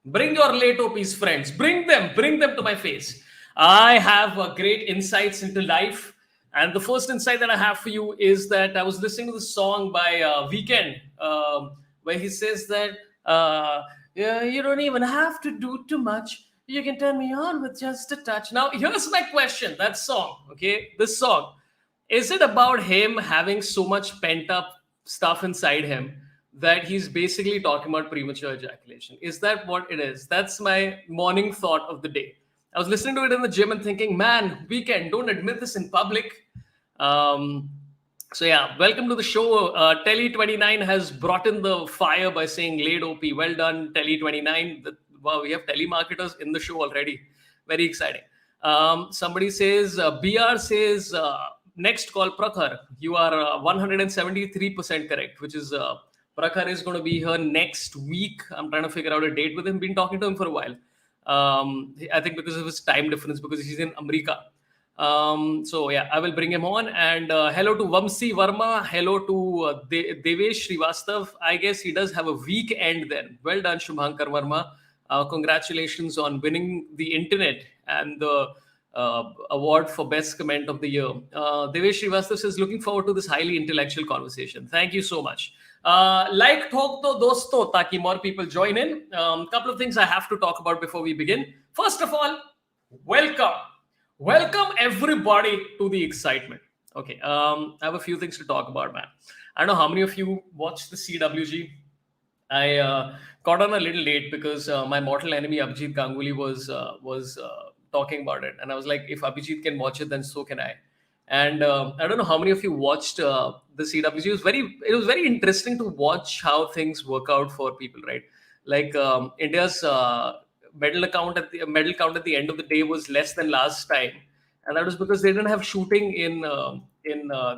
Bring your late OPs, friends. Bring them to my face. I have great insights into life. And the first insight that I have for you is that I was listening to the song by Weekend, where he says that yeah, you don't even have to do too much. You can turn me on with just a touch. Now, here's my question. That song, okay? This song. Is it about him having so much pent up stuff inside him that he's basically talking about premature ejaculation? Is that what it is? That's my morning thought of the day. I was listening to it in the gym and thinking, man, Weekend, don't admit this in public. Um, so yeah, welcome to the show. Telly 29 has brought in the fire by saying late OP. Well done, Telly 29. Wow, we have telemarketers in the show already. Very exciting. Somebody says, BR says, next call Prakhar. You are 173% correct, which is Prakhar is going to be here next week. I'm trying to figure out a date with him. Been talking to him for a while. I think because of his time difference, because he's in America. So yeah, I will bring him on. And hello to Vamsi Verma. Hello to Devesh Srivastav. I guess he does have a weekend then. Well done, Shubhankar Verma. Congratulations on winning the internet and the award for best comment of the year. Devesh Srivastav says, looking forward to this highly intellectual conversation. Thank you so much. Like talk to dosto, taki more people join in. Couple of things I have to talk about before we begin. First of all, welcome everybody to the excitement. Okay, I have a few things to talk about, man. I don't know how many of you watched the CWG. I got on a little late because my mortal enemy Abhijit Ganguly was talking about it, and I was like, if Abhijit can watch it, then so can I. And I don't know how many of you watched the CWG. It was very interesting to watch how things work out for people, right? Like India's medal count at the end of the day was less than last time, and that was because they didn't have shooting in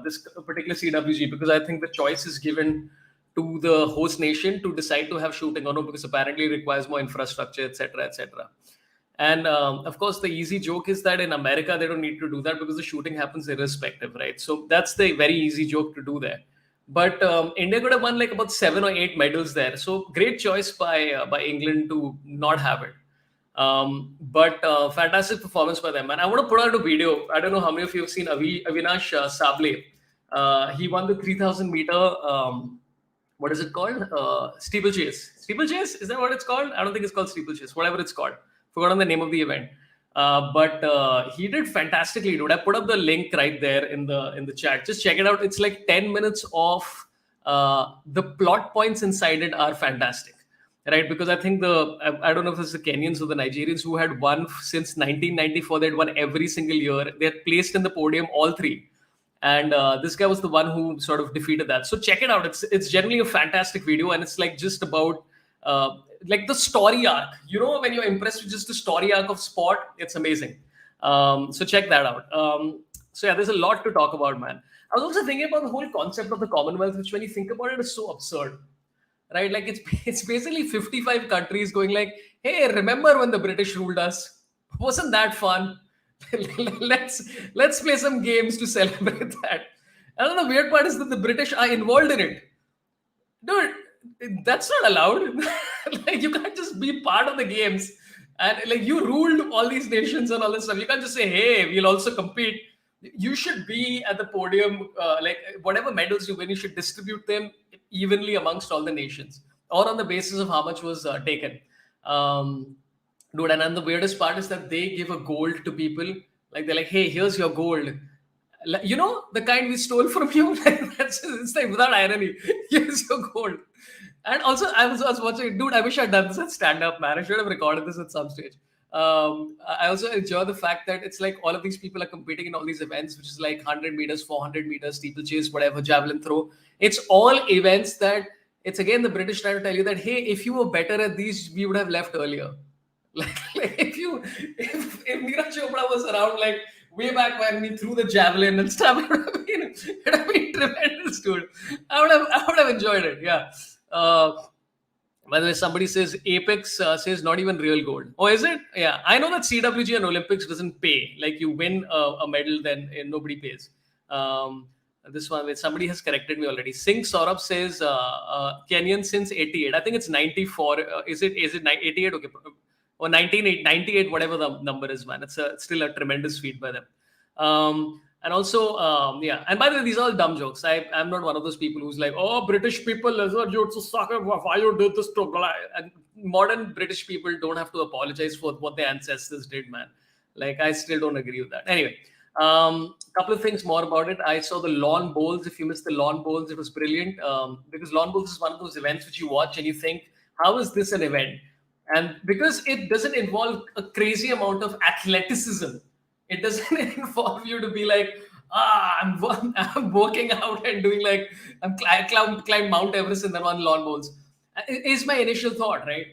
this particular CWG, because I think the choice is given to the host nation to decide to have shooting or no, because apparently it requires more infrastructure, etc., etc. And of course, the easy joke is that in America, they don't need to do that because the shooting happens irrespective, right? So that's the very easy joke to do there. But India could have won like about 7 or 8 medals there. So great choice by England to not have it. But fantastic performance by them. And I want to put out a video. I don't know how many of you have seen Avinash Sable. He won the 3,000 meter, what is it called? Steeplechase. Steeplechase? Is that what it's called? I don't think it's called steeplechase. Whatever it's called. Forgotten the name of the event. But he did fantastically, dude. I put up the link right there in the chat. Just check it out. It's like 10 minutes of the plot points inside it are fantastic, right? Because I think I don't know if it's the Kenyans or the Nigerians who had won since 1994. They'd won every single year. They're placed in the podium, all three. And this guy was the one who sort of defeated that. So check it out. It's generally a fantastic video, and it's like just about like the story arc. You know, when you're impressed with just the story arc of sport, it's amazing. So check that out. So yeah, there's a lot to talk about, man. I was also thinking about the whole concept of the Commonwealth, which when you think about it is so absurd, right? Like it's basically 55 countries going like, hey, remember when the British ruled us? Wasn't that fun? let's play some games to celebrate that. And the weird part is that the British are involved in it. Dude, that's not allowed. Like, you can't just be part of the games and like you ruled all these nations and all this stuff. You can't just say, hey, we'll also compete. You should be at the podium, like whatever medals you win, you should distribute them evenly amongst all the nations, or on the basis of how much was taken. Dude, and then the weirdest part is that they give a gold to people. Like, they're like, hey, here's your gold. Like, you know, the kind we stole from you. It's like without irony. Here's your gold. And also, I was watching, dude, I wish I'd done this at stand-up, man. I should have recorded this at some stage. I also enjoy the fact that it's like all of these people are competing in all these events, which is like 100 meters, 400 meters, steeplechase, whatever, javelin throw. It's all events that, it's again the British trying to tell you that, hey, if you were better at these, we would have left earlier. Like if Neeraj Chopra was around like way back when we threw the javelin and stuff, it would have been tremendous, dude. I would have enjoyed it. Yeah. By the way, somebody says Apex says not even real gold. Oh, is it? Yeah. I know that CWG and Olympics doesn't pay. Like you win a medal, then nobody pays. This one, somebody has corrected me already. Singh Sorabh says Kenyan since 88. I think it's 94. Is it 88? Okay. Or 98, whatever the number is, man. It's still a tremendous feat by them. And also, yeah. And by the way, these are all dumb jokes. I'm not one of those people who's like, oh, British people, you're so sucker. Why you did this to? And modern British people don't have to apologize for what their ancestors did, man. Like, I still don't agree with that. Anyway, couple of things more about it. I saw the lawn bowls. If you missed the lawn bowls, it was brilliant. Because lawn bowls is one of those events which you watch and you think, how is this an event? And because it doesn't involve a crazy amount of athleticism, it doesn't involve you to be like, I'm working out and doing like, I climb Mount Everest and then on lawn bowls. Is my initial thought, right?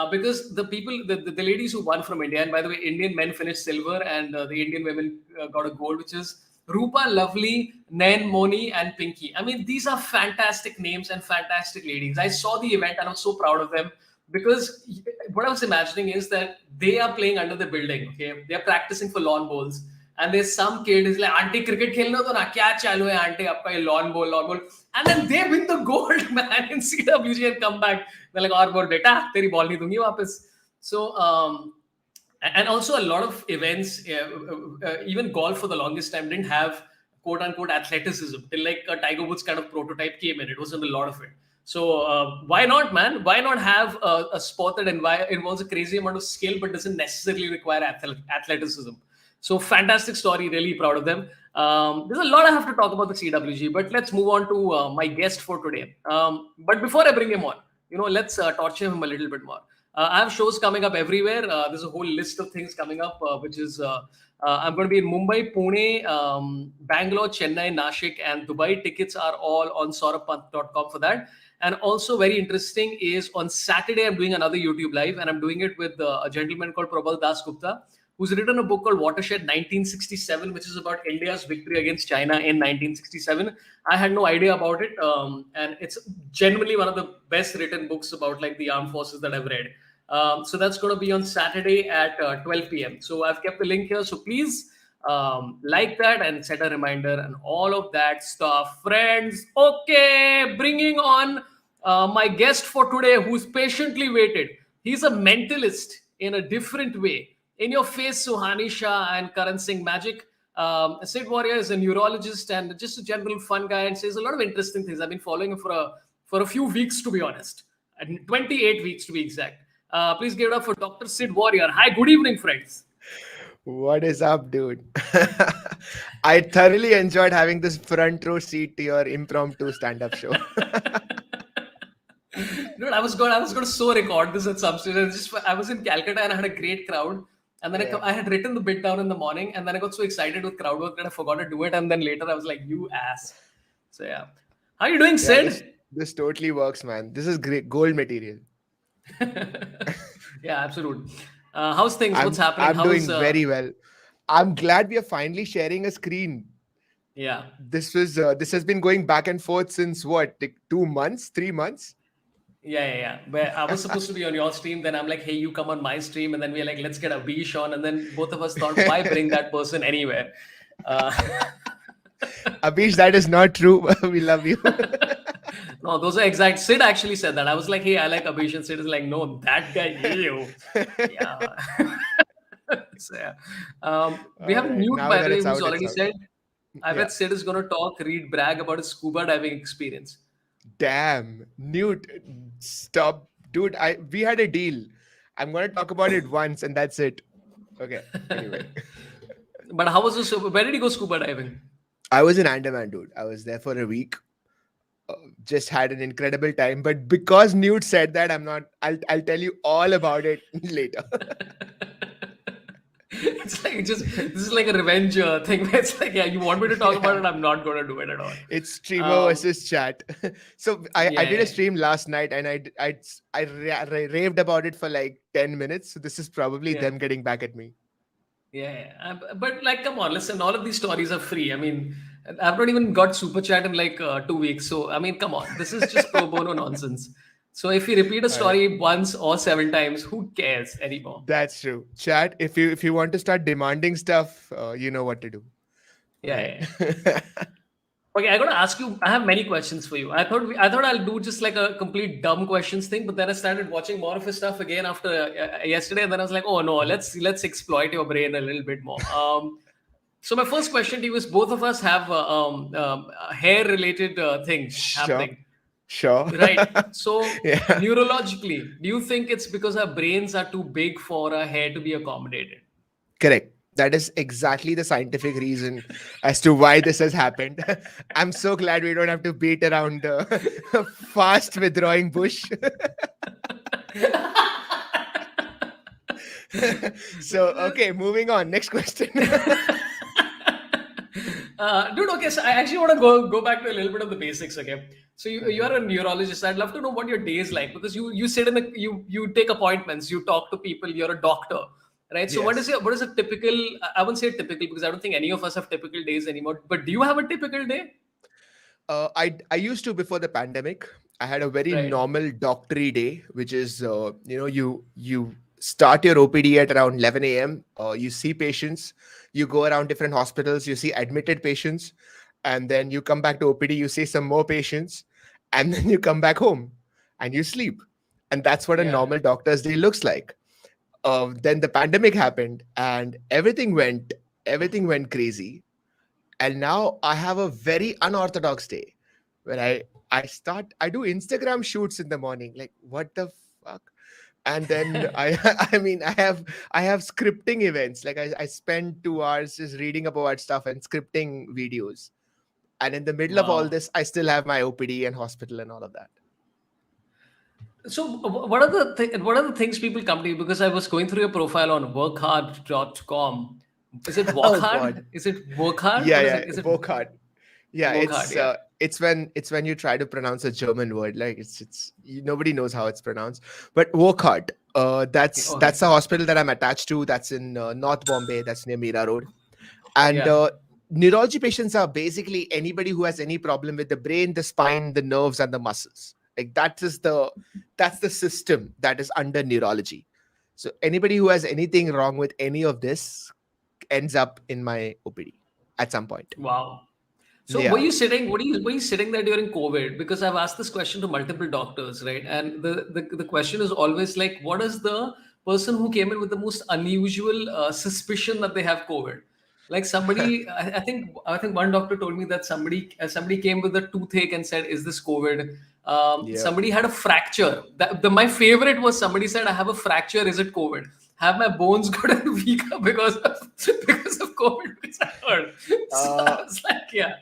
Because the people, the ladies who won from India, and by the way, Indian men finished silver and the Indian women got a gold, which is Rupa, Lovely, Nain, Moni, and Pinky. I mean, these are fantastic names and fantastic ladies. I saw the event and I'm so proud of them because what I was imagining is that they are playing under the building, okay? They are practicing for lawn bowls. And there's some kid who's like, Auntie, cricket khelna to na, kya chalu hai, Auntie, appa ye lawn bowl. And then they win the gold, man, in CWG and come back. They're like, aur bol beta, teri ball nahi dungi wapas. So, and also a lot of events, even golf for the longest time didn't have quote unquote athleticism till like a Tiger Woods kind of prototype came in. It wasn't a lot of it. So why not, man? Why not have a sport that involves a crazy amount of skill but doesn't necessarily require athleticism? So fantastic story, really proud of them. There's a lot I have to talk about the CWG, but let's move on to my guest for today. But before I bring him on, let's torture him a little bit more. I have shows coming up everywhere. There's a whole list of things coming up, which is I'm going to be in Mumbai, Pune, Bangalore, Chennai, Nashik, and Dubai. Tickets are all on sorabh.com for that. And also very interesting is on Saturday, I'm doing another YouTube live, and I'm doing it with a gentleman called Prabal Das Gupta, who's written a book called Watershed 1967, which is about India's victory against China in 1967. I had no idea about it. And it's genuinely one of the best written books about like the armed forces that I've read. So that's going to be on Saturday at 12 p.m. So I've kept the link here. So please like that and set a reminder and all of that stuff. Friends, okay, bringing on my guest for today who's patiently waited. He's a mentalist in a different way. In your face, Suhani Shah and Karan Singh Magic. Sid Warrior is a neurologist and just a general fun guy and says a lot of interesting things. I've been following him for a few weeks, to be honest, and 28 weeks to be exact. Please give it up for Dr. Sid Warrior. Hi, good evening, friends. What is up, dude? I thoroughly enjoyed having this front row seat to your impromptu stand-up show. Dude, I was going to so record this at some stage. I was in Calcutta and I had a great crowd. And then I had written the bit down in the morning, and then I got so excited with crowd work that I forgot to do it. And then later I was like, "You ass!" So yeah, how are you doing, Sid? This totally works, man. This is great gold material. Yeah, absolutely. How's things? What's happening? I'm doing very well. I'm glad we are finally sharing a screen. Yeah. This has been going back and forth since what, like 2 months, 3 months? Yeah. Where I was supposed to be on your stream, then I'm like, hey, you come on my stream, and then we're like, let's get a Abish on, and then both of us thought, why bring that person anywhere? Abish, that is not true. We love you. No, those are exact. Sid actually said that. I was like, hey, I like Abish, and Sid is like, no, that guy, you. Yeah. So, yeah. We have a mute, by the way, who's already said, I bet Sid is going to brag about his scuba diving experience. Damn, Newt, stop, dude. We had a deal. I'm gonna talk about it once, and that's it. Okay. Anyway. But how was this? Where did you go scuba diving? I was in Andaman, dude. I was there for a week. Just had an incredible time. But because Newt said that, I'll tell you all about it later. It's like this is like a revenge thing where it's like, yeah, you want me to talk about it, I'm not going to do it at all. It's streamer versus chat. So I did a stream last night and I raved about it for like 10 minutes. So this is probably them getting back at me. Yeah. But like, come on, listen, all of these stories are free. I mean, I've not even got super chat in like 2 weeks. So, I mean, come on, this is just pro bono nonsense. So if you repeat a story once or 7 times, who cares anymore? That's true. Chat, if you want to start demanding stuff, you know what to do. Yeah. Okay, I gotta ask you. I have many questions for you. I thought I'll do just like a complete dumb questions thing, but then I started watching more of his stuff again after yesterday, and then I was like, oh no, let's exploit your brain a little bit more. So my first question to you is: both of us have hair-related things Sure. happening, Sure. right? So Yeah. neurologically, do you think it's because our brains are too big for our hair to be accommodated? Correct. That is exactly the scientific reason as to why this has happened. I'm so glad we don't have to beat around the fast withdrawing bush. So, okay, moving on. Next question. Dude, okay, so I actually want to go back to a little bit of the basics, okay? So you are a neurologist. I'd love to know what your day is like because you sit in the you take appointments, you talk to people, you're a doctor, right? So Yes. what is a typical? I wouldn't say typical because I don't think any of us have typical days anymore. But do you have a typical day? I used to before the pandemic. I had a very Right. normal doctory day, which is you start your OPD at around 11 a.m. You see patients, you go around different hospitals, you see admitted patients, and then you come back to OPD, you see some more patients, and then you come back home and you sleep, and that's what a Yeah. normal doctor's day looks like. Then the pandemic happened, and everything went crazy, and now I have a very unorthodox day where I do Instagram shoots in the morning. Like, what the fuck? And then I mean I have scripting events. Like, I spend 2 hours just reading about stuff and scripting videos. And in the middle of all Wow. this, I still have my OPD and hospital and all of that. So what are the things people come to you? Because I was going through your profile on workhard.com. Is it work Oh God. hard? Is it work hard? Yeah, What is yeah. it? Is it Work hard. Yeah, work hard? Yeah. it's when you try to pronounce a German word. Like, nobody knows how it's pronounced. But Wokhart, Okay. that's Okay. a hospital that I'm attached to. That's in North Bombay. That's near Mira Road. And Yeah. neurology patients are basically anybody who has any problem with the brain, the spine, the nerves, and the muscles. Like, that's the system that is under neurology. So anybody who has anything wrong with any of this ends up in my OPD at some point. Wow. So were Yeah. you sitting? Were you sitting there during COVID? Because I've asked this question to multiple doctors, right? And the question is always like, what is the person who came in with the most unusual suspicion that they have COVID? Like somebody, I think one doctor told me that somebody came with a toothache and said, "Is this COVID?" Yeah. Somebody had a fracture. My favorite was somebody said, "I have a fracture. Is it COVID?" Have my bones gotten weaker because of COVID? Because I heard. So I Uh, was like, yeah.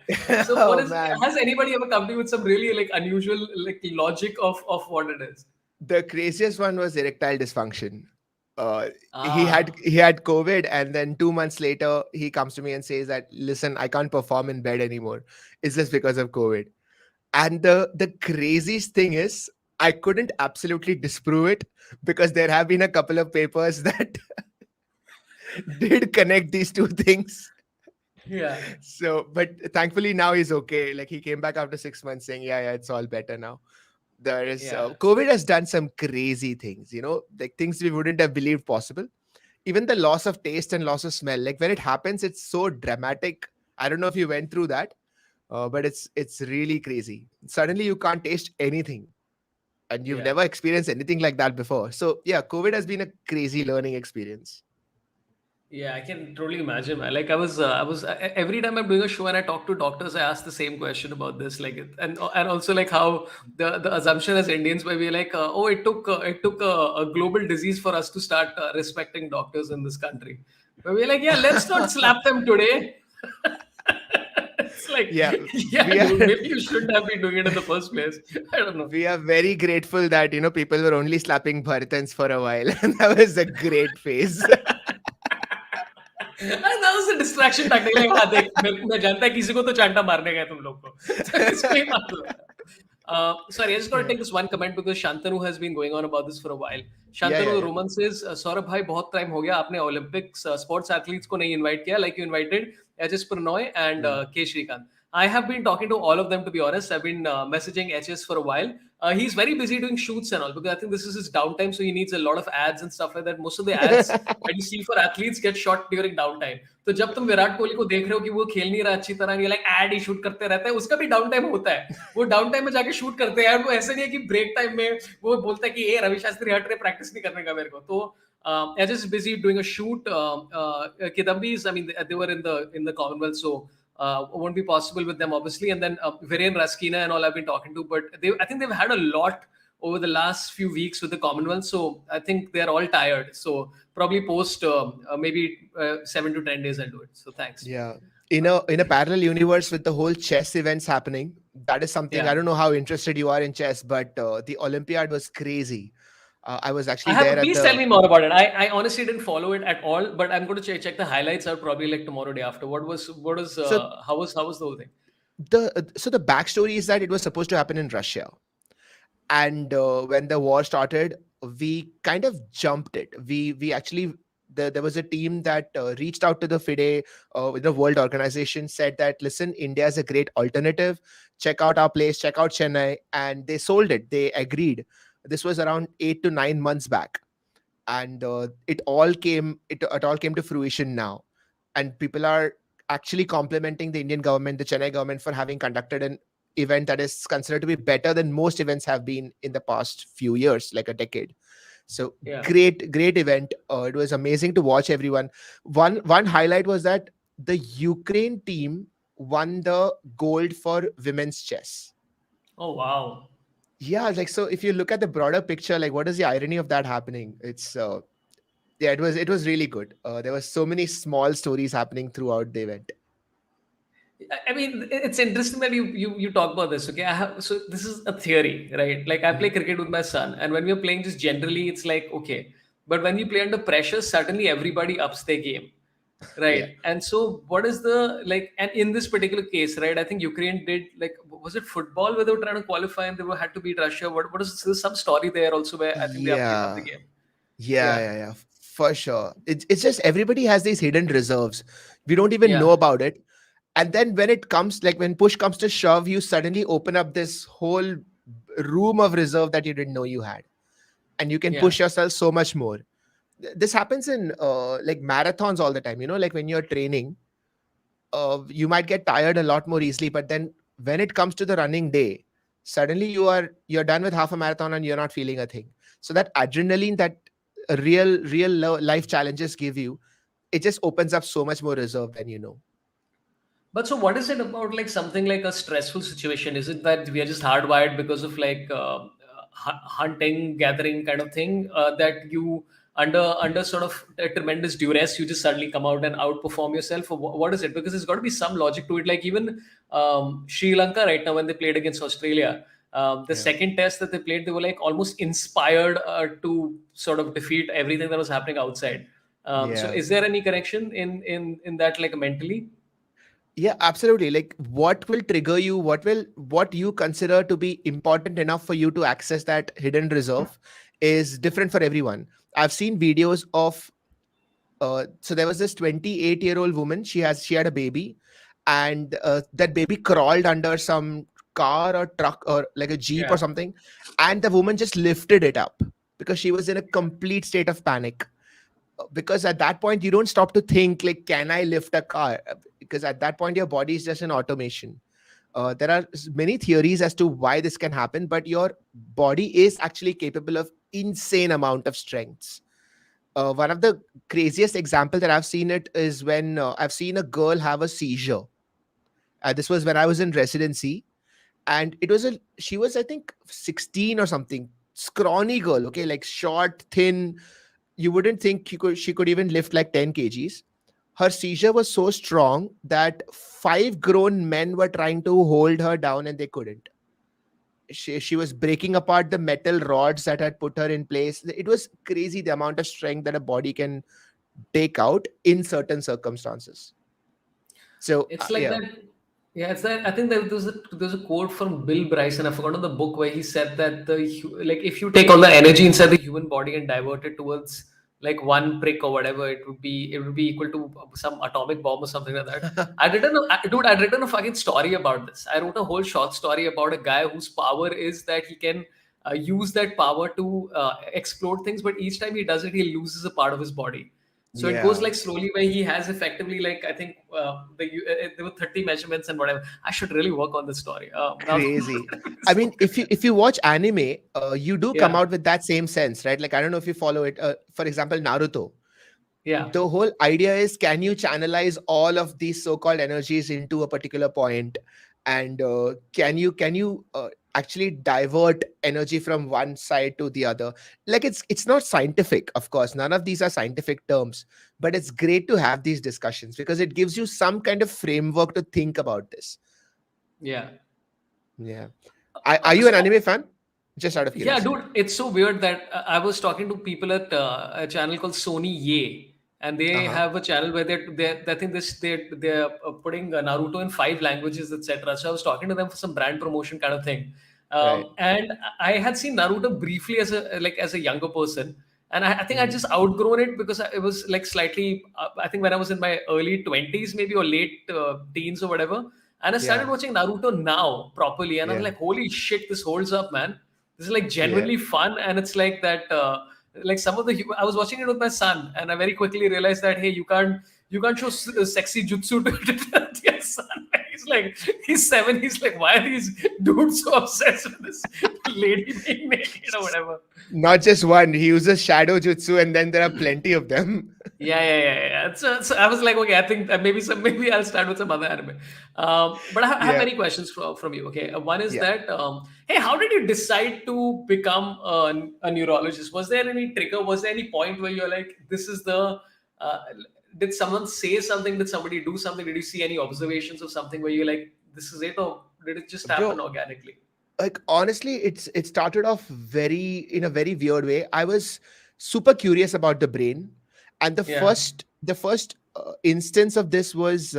So oh man, has anybody ever come to you with some really like unusual like logic of what it is? the craziest one was erectile dysfunction. Uh, Ah, he had COVID, and then 2 months later, he comes to me and says that, listen, I can't perform in bed anymore. Is this because of COVID? And the craziest thing is, I couldn't absolutely disprove it because there have been a couple of papers that did connect these two things. yeah, So, but thankfully now he's okay. Like, he came back after 6 months saying, yeah, it's all better now. There is yeah, COVID has done some crazy things, like things we wouldn't have believed possible. Even the loss of taste and loss of smell, like when it happens, it's so dramatic. I don't know if you went through that, but it's really crazy. Suddenly you can't taste anything, and you've yeah. never experienced anything like that before. So yeah, COVID has been a crazy learning experience. Yeah, I can totally imagine, man. Like every time I'm doing a show and I talk to doctors, I ask the same question about this, like, and also like how the assumption as Indians, where we're like, oh, it took a global disease for us to start respecting doctors in this country. But we're like, yeah, let's not slap them today. It's like, Yeah, yeah, we are dude, maybe you shouldn't have been doing it in the first place. I don't know. we are very grateful that people were only slapping Bharatans for a while, and that was a great phase. And that was a distraction tactic. Like, हाँ देख मैं जानता है किसी को तो चांटा मारने गए तुम लोग को तो इसको ही मार लो. Sorry, I just got to Yeah. take this one comment because Shantanu has been going on about this for a while. Yeah, yeah, Shantanu yeah. Roman says, Saurabh भाई बहुत टाइम हो गया आपने Olympics sports athletes को नहीं invite किया like you invited HS Pranoy and Hmm. K Shrikant. I have been talking to all of them, to be honest. I've been messaging HS for a while. He's very busy doing shoots and all, because I think this is his downtime, so he needs a lot of ads and stuff like that. Most of the ads that you see for athletes get shot during downtime. तो जब तुम विराट कोहली को देख रहे हो कि वो खेल नहीं रहा अच्छी तरह, ये लाइक एड ही शूट करते रहता है, उसका भी डाउन टाइम होता है, वो डाउन टाइम में जाके शूट करते हैं यार। वो ऐसे नहीं है कि ब्रेक टाइम में वो बोलता है कि ये रवि शास्त्री हट रहे, प्रैक्टिस नहीं करने का मेरे को। तो Edge is busy doing a shoot. Kidambi's, I mean, they were in the Commonwealth, so won't be possible with them, obviously. And then Viren Raskina and all I've been talking to, but I think they've had a lot over the last few weeks with the Commonwealth, so I think they're all tired. So probably post maybe 7 to 10 days I'll do it. So thanks. Yeah. In a parallel universe with the whole chess events happening, that is something. Yeah. I don't know how interested you are in chess, but the Olympiad was crazy. I was actually there. Please tell me more about it. I honestly didn't follow it at all, but I'm going to check the highlights out probably like tomorrow, day after. How was the whole thing? The backstory is that it was supposed to happen in Russia, and when the war started, we kind of jumped it. We actually there was a team that reached out to the FIDE, the World Organization, said that listen, India is a great alternative. Check out our place. Check out Chennai, and they sold it. They agreed. This was around 8 to 9 months back, and it all came to fruition now, and people are actually complimenting the Indian government, the Chennai government, for having conducted an event that is considered to be better than most events have been in the past few years, like a decade. So Yeah. great event. It was amazing to watch everyone. One highlight was that the Ukraine team won the gold for women's chess. Oh wow. Yeah, like, so if you look at the broader picture, like, what is the irony of that happening? It's yeah, it was really good. There were so many small stories happening throughout the event. I mean, it's interesting that you talk about this. Okay, so this is a theory, right? Like I play cricket with my son, and when we're playing just generally, it's like okay, but when you play under pressure, suddenly everybody ups their game, right? Yeah. And so, what is the like? And in this particular case, right? I think Ukraine did like, was it football where they were trying to qualify and had to beat Russia? What is there's some story there also where I think they upped the game. Yeah, for sure. It's just everybody has these hidden reserves. We don't even Yeah. know about it. And then when it comes, like when push comes to shove, you suddenly open up this whole room of reserve that you didn't know you had. And you can Yeah. push yourself so much more. This happens in like marathons all the time. You know, like when you're training, you might get tired a lot more easily. But then when it comes to the running day, suddenly you're done with half a marathon and you're not feeling a thing. So that adrenaline that real life challenges give you, it just opens up so much more reserve than you know. But so, what is it about like something like a stressful situation? Is it that we are just hardwired because of like hunting, gathering kind of thing, that you under sort of a tremendous duress, you just suddenly come out and outperform yourself? Or what is it? Because there's got to be some logic to it. Like even Sri Lanka right now when they played against Australia, the second test that they played, they were like almost inspired to sort of defeat everything that was happening outside. So, is there any connection in that, like mentally? Yeah, absolutely. Like what will trigger you, what you consider to be important enough for you to access that hidden reserve is different for everyone. I've seen videos of so there was this 28-year-old woman. She had a baby, and that baby crawled under some car or truck or like a jeep or something, and the woman just lifted it up because she was in a complete state of panic. Because at that point you don't stop to think like, can I lift a car? Because at that point your body is just an automation. There are many theories as to why this can happen, but your body is actually capable of insane amount of strengths. One of the craziest example that I've seen it is when I've seen a girl have a seizure. This was when I was in residency, and she was I think 16 or something, scrawny girl, okay, like short, thin. You wouldn't think she could even lift like 10 kgs. Her seizure was so strong that 5 grown men were trying to hold her down and they couldn't. She was breaking apart the metal rods that had put her in place. It was crazy the amount of strength that a body can take out in certain circumstances. So it's like that. Yeah, it's that. I think there's a quote from Bill Bryson. I forgot the book where he said that like if you take all the energy inside the human body and divert it towards like one prick or whatever, it would be equal to some atomic bomb or something like that. I'd written a fucking story about this. I wrote a whole short story about a guy whose power is that he can use that power to explode things, but each time he does it, he loses a part of his body. So it goes Yeah. like slowly, where he has effectively, like, I think there were 30 measurements and whatever. I should really work on this story. Now, Crazy. I mean, if you watch anime, you do come yeah, out with that same sense, right? Like, I don't know if you follow it. For example, Naruto. yeah, The whole idea is, can you channelize all of these so-called energies into a particular point, and can you actually divert energy from one side to the other? Like, it's not scientific, of course. None of these are scientific terms, but it's great to have these discussions because it gives you some kind of framework to think about this. yeah. Yeah. Are you an So anime fan? Just out of yeah, dude, curiosity. it's so weird that I was talking to people at a channel called Sony Ye, and they Uh-huh. have a channel where they I think this they're putting Naruto in 5 languages, etc. So I was talking to them for some brand promotion kind of thing, Right. and I had seen Naruto briefly as a younger person, and I think I Mm. just outgrown it because it was like slightly. I think when I was in my early 20s, maybe, or late teens or whatever, and I started Yeah. watching Naruto now properly, and I was Yeah. like, holy shit, this holds up, man. This is like Yeah. genuinely fun, and it's like that. Like some of the, I was watching it with my son, and I very quickly realized that, hey, you can't show sexy jutsu to your son. He's 7. He's like, why are these dudes so obsessed with this lady being naked or whatever? Not just one. He uses shadow jutsu, and then there are plenty of them. Yeah. So I was like, okay, I think maybe I'll start with some other anime. But I have Yeah. many questions from you. Okay, one is Yeah. that, hey, how did you decide to become a neurologist? Was there any trigger? Was there any point where you're like, this is the uh, did someone say something? Did somebody do something? Did you see any observations of something where you're like, this is it, or did it just happen Bro, organically? like, honestly, it started off very in a very weird way. I was super curious about the brain, and Yeah, the first instance of this was,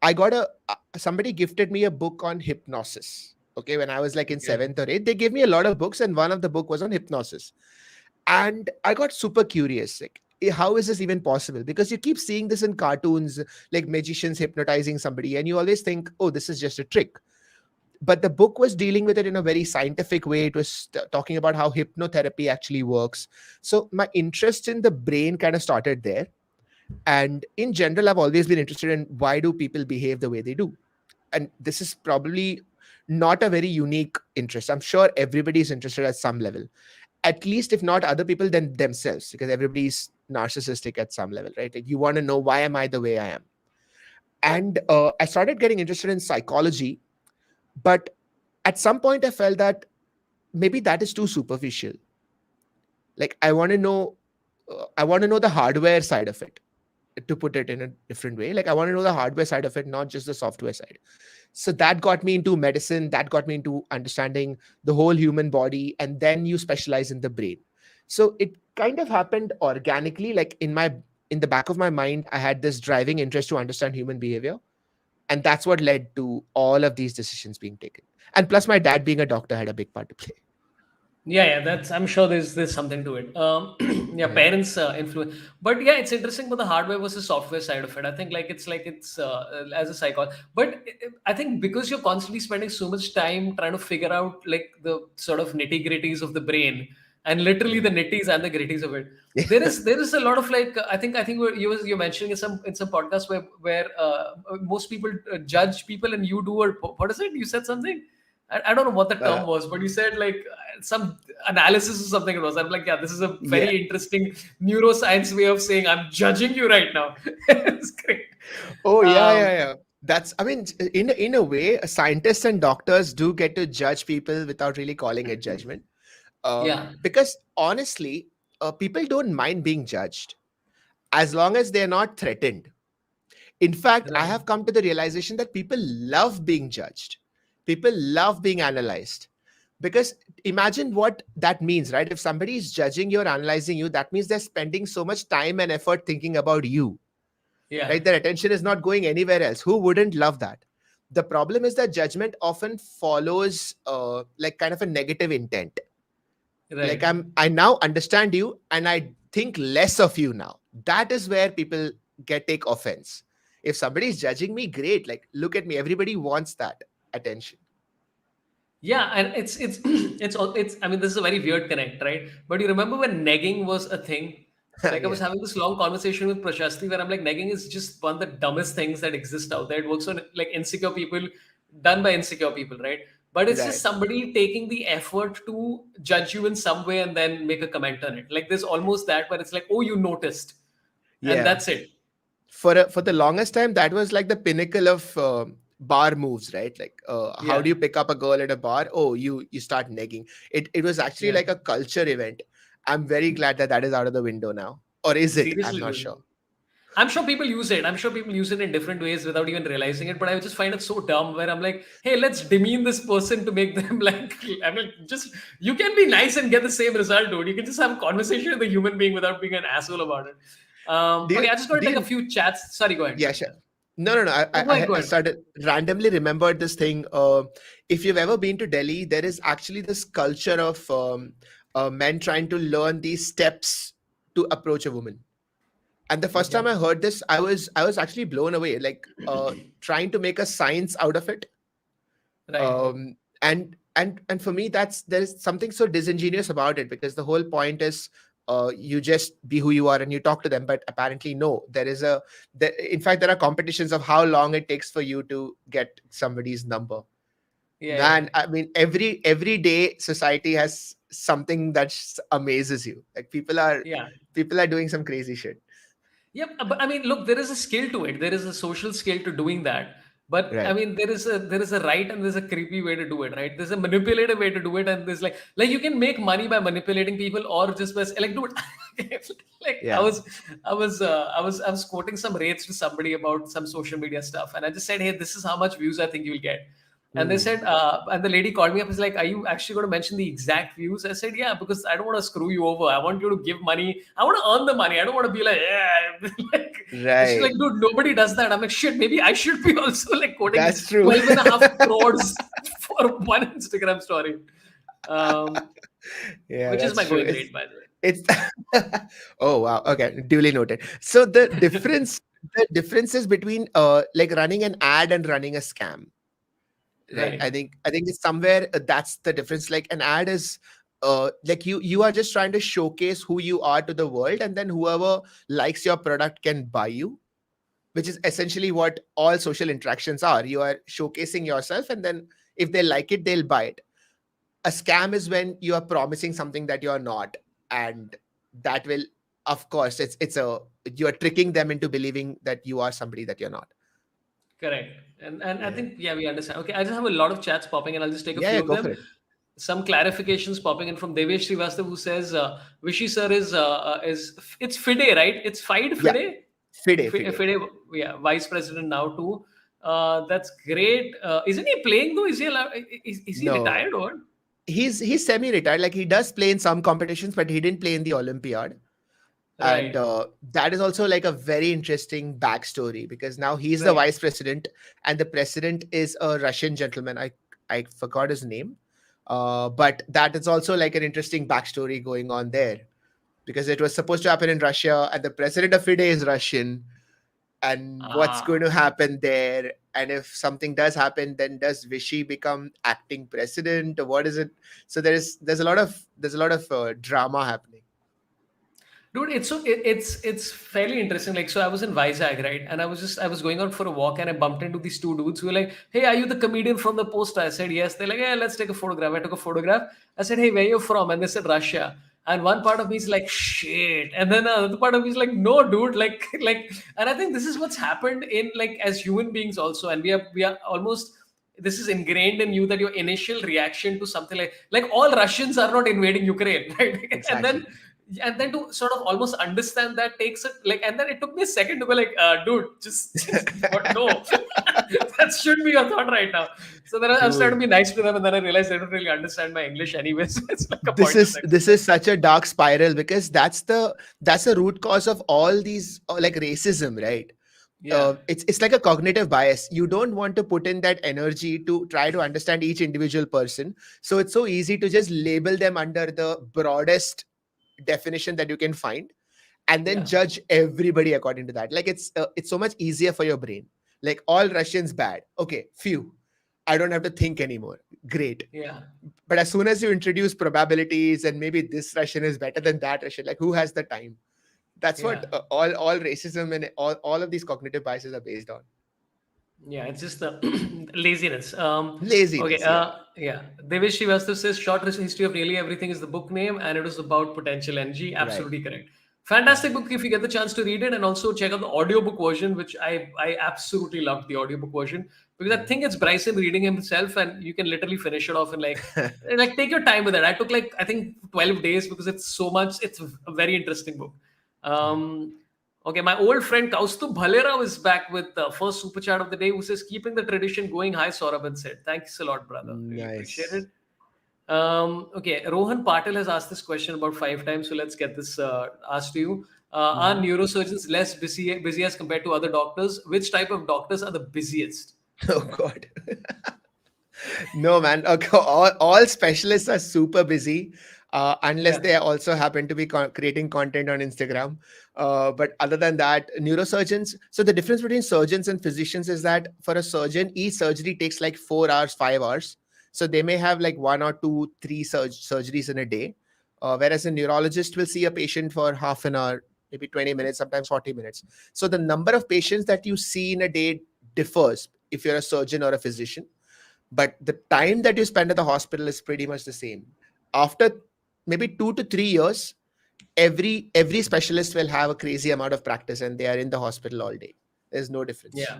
I got a somebody gifted me a book on hypnosis. Okay, when I was like in okay, seventh or eighth, they gave me a lot of books, and one of the book was on hypnosis. And I got super curious, like, how is this even possible? Because you keep seeing this in cartoons, like magicians hypnotizing somebody, and you always think, oh, this is just a trick. But the book was dealing with it in a very scientific way. It was talking about how hypnotherapy actually works. So my interest in the brain kind of started there. And in general, I've always been interested in why do people behave the way they do. And this is probably not a very unique interest. I'm sure everybody's interested at some level, at least if not other people, then themselves, because everybody's narcissistic at some level, right? Like, you want to know, why am I the way I am? And I started getting interested in psychology, but at some point I felt that maybe that is too superficial. Like, I want to know the hardware side of it, to put it in a different way. Like, I want to know the hardware side of it, not just the software side. So that got me into medicine, that got me into understanding the whole human body, and then you specialize in the brain. So it kind of happened organically. Like, in the back of my mind, I had this driving interest to understand human behavior, and that's what led to all of these decisions being taken. And plus, my dad being a doctor had a big part to play. yeah. That's, I'm sure there's something to it. Yeah, Yeah. parents influence, but yeah, it's interesting about the hardware versus software side of it. I think it's as a psychology, but I think because you're constantly spending so much time trying to figure out like the sort of nitty gritties of the brain, and literally Yeah. the nitties and the gritties of it. There is a lot of like, I think you're mentioning in some podcast where most people judge people, and you do, or what is it? You said something. I don't know what the Uh, term was, but you said like some analysis or something it was. I'm like, yeah, this is a yeah. very interesting neuroscience way of saying I'm judging you right now. It's great. Oh, yeah, Um, yeah, yeah. That's, I mean, in a way, scientists and doctors do get to judge people without really calling it judgment. yeah, Because honestly, people don't mind being judged as long as they're not threatened. In fact, I right. have come to the realization that people love being judged. People love being analyzed. Because imagine what that means, right? If somebody is judging you or analyzing you, that means they're spending so much time and effort thinking about you, Yeah, right? Their attention is not going anywhere else. Who wouldn't love that? The problem is that judgment often follows like kind of a negative intent. Like, right. I now understand you, and I think less of you now. That is where people take offense. If somebody is judging me, great. Like, look at me. Everybody wants that attention. Yeah, and it's. I mean, this is a very weird connect, right? But you remember when negging was a thing? Like I was Yeah. having this long conversation with Prashasti where I'm like, negging is just one of the dumbest things that exist out there. It works on like insecure people, done by insecure people, right? But it's just Right. somebody taking the effort to judge you in some way and then make a comment on it. Like there's almost that, but it's like, oh, you noticed, and Yeah. that's it. For the longest time, that was like the pinnacle of bar moves, right? Like, how do Yeah, you pick up a girl at a bar? Oh, you start negging. It was actually yeah. like a culture event. I'm very glad that that is out of the window now. Or is it? I'm Seriously, not dude. sure. I'm sure people use it. I'm sure people use it in different ways without even realizing it. But I just find it so dumb where I'm like, hey, let's demean this person to make them like, I mean, just, you can be nice and get the same result, dude. You can just have a conversation with a human being without being an asshole about it. Do you Okay, I just got to do take a you few chats. Sorry, go ahead. Yeah, sure. No, no, no. No, go ahead, go I ahead. started randomly remembered this thing. If you've ever been to Delhi, there is actually this culture of men trying to learn these steps to approach a woman. And the first time Okay. I heard this, I was actually blown away. Like, trying to make a science out of it. Right. And for me, there is something so disingenuous about it, because the whole point is, you just be who you are and you talk to them. But apparently no, in fact, there are competitions of how long it takes for you to get somebody's number. Yeah, yeah. Man, I mean, every day society has something that amazes you. Like, Yeah. people are doing some crazy shit. Yep, but I mean, look, there is a skill to it. There is a social skill to doing that. But I Right. mean, there is a right and there's a creepy way to do it, right? There's a manipulative way to do it, and there's like you can make money by manipulating people or just by like, dude, like I Yeah. was I was I was quoting some rates to somebody about some social media stuff, and I just said, hey, this is how much views I think you'll get. And they Hmm. said, and the lady called me up. Is like, "Are you actually going to mention the exact views?" I said, "Yeah, because I don't want to screw you over. I want you to give money. I want to earn the money. I don't want to be like, yeah." like, and she's like, Right. "Dude, nobody does that." I'm like, "Shit, maybe I should be also like quoting That's true. 12.5 crores for one Instagram story," um, Yeah, which is that's my true. going rate, by the way. It's Oh wow, okay, duly noted. So the difference is between like running an ad and running a scam, right? Right. I think it's somewhere, that's the difference. Like, an ad is like, you are just trying to showcase who you are to the world, and then whoever likes your product can buy you, which is essentially what all social interactions are. You are showcasing yourself, and then if they like it, they'll buy it. A scam is when you are promising something that you're not, and that will, of course, you're tricking them into believing that you are somebody that you're not. Correct. And I Yeah. think, yeah, we understand. Okay, I just have a lot of chats popping and I'll just take a Yeah, few yeah, of go for them. it. Some clarifications popping in from Devesh Srivastav, who says Vishy sir is it's Fide, right? It's Yeah. Fide. Fide. Fide, yeah, vice president now too. That's great. Isn't he playing though? Is he allowed, is he No, retired or? he's semi-retired. Like, he does play in some competitions, but he didn't play in the Olympiad. And Right. that is also like a very interesting backstory, because now he's the Right. vice president, and the president is a Russian gentleman. I forgot his name, but that is also like an interesting backstory going on there, because it was supposed to happen in Russia, and the president of FIDE is Russian, and what's going Ah. to happen there? And if something does happen, then does Vichy become acting president, or what is it? So there's a lot of drama happening. Dude, it's fairly interesting. Like, so I was in Vizag, right? And I was going out for a walk and I bumped into these two dudes who were like, "Hey, are you the comedian from the poster?" I said, "Yes." They're like, "Yeah, let's take a photograph." I took a photograph. I said, "Hey, where you from?" And they said, "Russia." And one part of me is like, "Shit," and then another part of me is like, "No, dude." Like, and I think this is what's happened in like as human beings also, and we are almost, this is ingrained in you that your initial reaction to something like all Russians are not invading Ukraine, right? Exactly. And then to sort of almost understand that takes it like, and then it took me a second to be like, dude, just what? No, that shouldn't be your thought right now. So then I started to Dude, be nice to them, and then I realized they don't really understand my English anyway. So it's like a this pointless is this exercise. is such a dark spiral, because that's the root cause of all these, like, racism, right? Yeah, It's like a cognitive bias. You don't want to put in that energy to try to understand each individual person, so it's so easy to just label them under the broadest definition that you can find, and then Yeah. judge everybody according to that. Like it's so much easier for your brain. Like all Russians bad. Okay, phew. I don't have to think anymore. Great. Yeah. But as soon as you introduce probabilities and maybe this Russian is better than that Russian, like who has the time? That's what Yeah. all racism and all of these cognitive biases are based on. Yeah, it's just the laziness. Okay, Laziness, yeah. yeah. Devesh Srivastava says short history of nearly everything is the book name, and it was about potential energy. Right. Absolutely correct. Yeah. Fantastic book if you get the chance to read it, and also check out the audiobook version, which I absolutely loved the audiobook version because I Mm. think it's Bryson reading himself, and you can literally finish it off in like take your time with it. I took like I think 12 days because it's so much. It's a very interesting book. Yeah. Okay, my old friend Kaustubh Bhalera is back with the first super chat of the day, who says, keeping the tradition going. Hi, Sorabh and said. Thanks a lot, brother. Really appreciate it. Nice. Okay, Rohan Patil has asked this question about 5 times, so let's get this asked to you. Are Mhm. neurosurgeons less busy as compared to other doctors? Which type of doctors are the busiest? Oh God. No, man. Okay, all specialists are super busy, unless Yeah, they also happen to be creating content on Instagram. But other than that, neurosurgeons. So the difference between surgeons and physicians is that for a surgeon, each surgery takes like 4 hours, 5 hours. So they may have like one or two, three surgeries in a day. Whereas a neurologist will see a patient for half an hour, maybe 20 minutes, sometimes 40 minutes. So the number of patients that you see in a day differs if you're a surgeon or a physician, but the time that you spend at the hospital is pretty much the same. After maybe 2 to 3 years, every specialist will have a crazy amount of practice and they are in the hospital all day. There's no difference. yeah.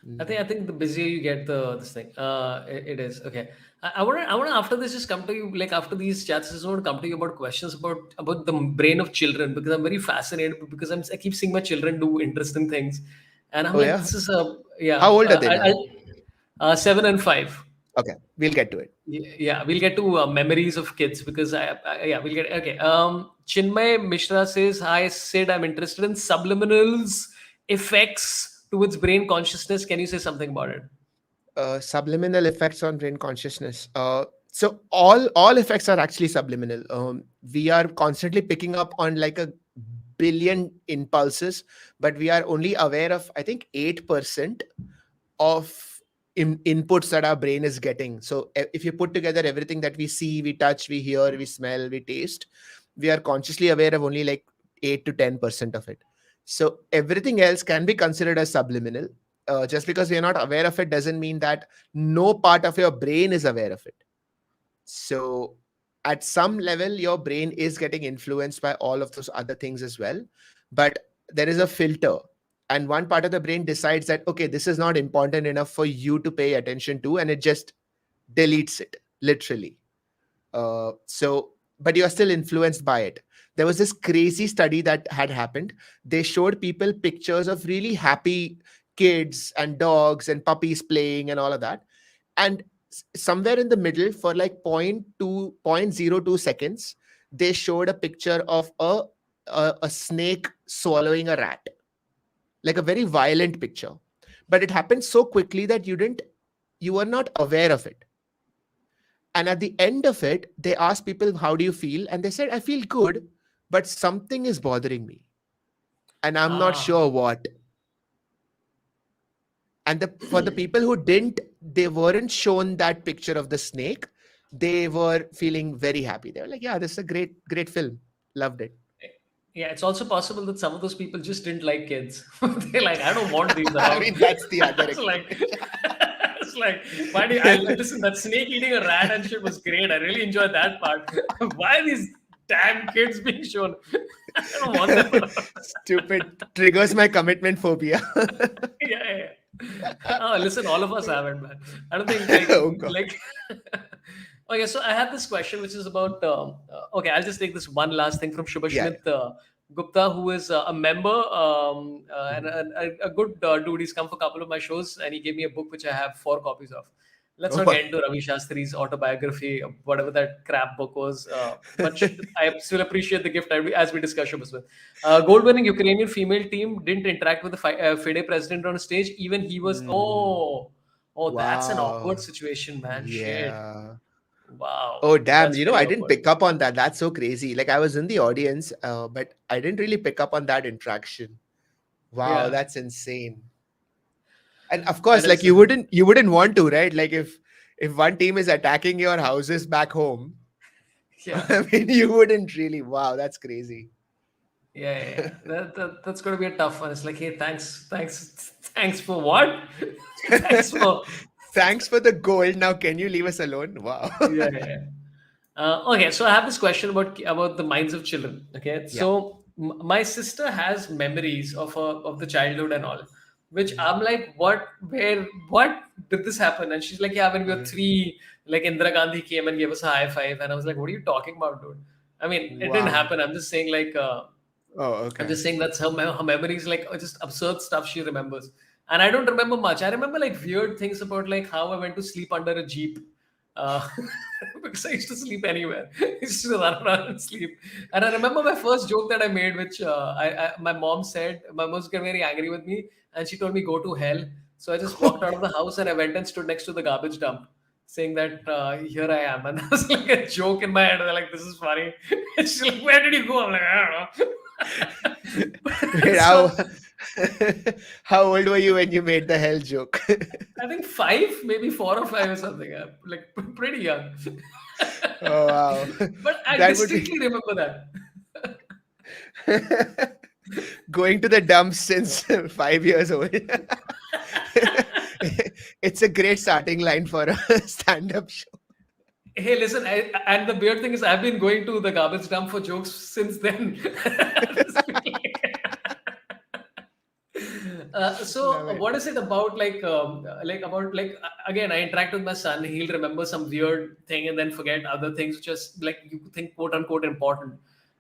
Mm. I think the busier you get, the this thing. It is okay. I want to after this just come to you, like after these chats, I just want to come to you about questions about the brain of children, because I'm very fascinated, because I keep seeing my children do interesting things, and I'm Oh like, yeah. this is a yeah. How old are they now? 7 and 5. Okay, we'll get to it. Yeah, we'll get to memories of kids, because yeah, we'll get okay. Chinmay Mishra says, "Hi Sid, I'm interested in subliminals effects towards brain consciousness. Can you say something about it?" Subliminal effects on brain consciousness. So all effects are actually subliminal. We are constantly picking up on like a billion impulses, but we are only aware of I think 8% of inputs that our brain is getting. So if you put together everything that we see, we touch, we hear, we smell, we taste, we are consciously aware of only like 8 to 10% of it. So everything else can be considered as subliminal. Just because we are not aware of it doesn't mean that no part of your brain is aware of it. So at some level, your brain is getting influenced by all of those other things as well. But there is a filter. And one part of the brain decides that, okay, this is not important enough for you to pay attention to, and it just deletes it, literally. But you are still influenced by it. There was this crazy study that had happened. They showed people pictures of really happy kids and dogs and puppies playing and all of that. And somewhere in the middle, for like 0.02 seconds, they showed a picture of a snake swallowing a rat, like a very violent picture. But it happened so quickly that you were not aware of it. And at the end of it, they asked people, how do you feel? And they said, I feel good, but something is bothering me. And I'm not Ah, sure what. And for the people who didn't, they weren't shown that picture of the snake. They were feeling very happy. They were like, yeah, this is a great film. Loved it. yeah. It's also possible that some of those people just didn't like kids. They're like, I don't want these I around. mean, that's the other It's like, explanation. it's like, why do you, I listen? That snake eating a rat and shit was great. I really enjoyed that part. Why are these damn kids being shown? I don't want them around. Stupid. Triggers my commitment phobia. Yeah, yeah, yeah. Oh, listen, all of us have it, man. I don't think like Oh, God. like. Okay, so I have this question, which is about. Okay, I'll just take this one last thing from Yeah. Shubhashmit Gupta, who is a member and Mhm. a good dude. He's come for a couple of my shows, and he gave me a book which I have 4 copies of. Let's Oh, not wow. get into Ravi Shastri's autobiography, whatever that crap book was. But I still appreciate the gift, as we discussed, Shubhashmit. Gold-winning Ukrainian female team didn't interact with the FIDE president on stage. Even he was. Mm. Oh, that's an awkward Wow. situation, man. Shit. Yeah. Wow, Oh, damn. that's You know, very I didn't awkward. pick up on that. That's so crazy. Like, I was in the audience, but I didn't really pick up on that interaction. Wow, Yeah, that's insane. And of that course, like, is. you wouldn't want to, right? Like, if one team is attacking your houses back home, Yeah, I mean, you wouldn't really. Wow, that's crazy. yeah. That's going to be a tough one. It's like, hey, thanks for what? Thanks for. Thanks for the gold. Now, can you leave us alone? Wow. Yeah. Okay, so I have this question about the minds of children. Okay, Yeah. so my sister has memories of the childhood and all, which Mhm. I'm like, what did this happen? And she's like, yeah, when we were Mhm. three, like Indira Gandhi came and gave us a high five, and I was like, what are you talking about, dude? I mean, it didn't Wow. happen. I'm just saying, like, Oh, I'm okay. just saying that's her memories, like just absurd stuff she remembers. And I don't remember much. I remember like weird things about like how I went to sleep under a jeep. Uh, because I used to sleep anywhere. I used to run around and sleep. And I remember my first joke that I made, which my mom said, my mom was getting very angry with me, and she told me go to hell. So I just walked out of the house and I went and stood next to the garbage dump, saying that here I am. And that was like a joke in my head. They're like, this is funny. And she's like, where did you go? I'm like, I don't know. Wait, So how old were you when you made the hell joke? I think five, maybe 4 or 5 or something. Like pretty young. Oh, wow. But I That would be distinctly remember that. going to the dumps since 5 years old. It's a great starting line for a stand-up show. Hey, listen, and the weird thing is, I've been going to the garbage dump for jokes since then. Love So it. what is it about about again, I interact with my son, he'll remember some weird thing and then forget other things which is like you think quote unquote important.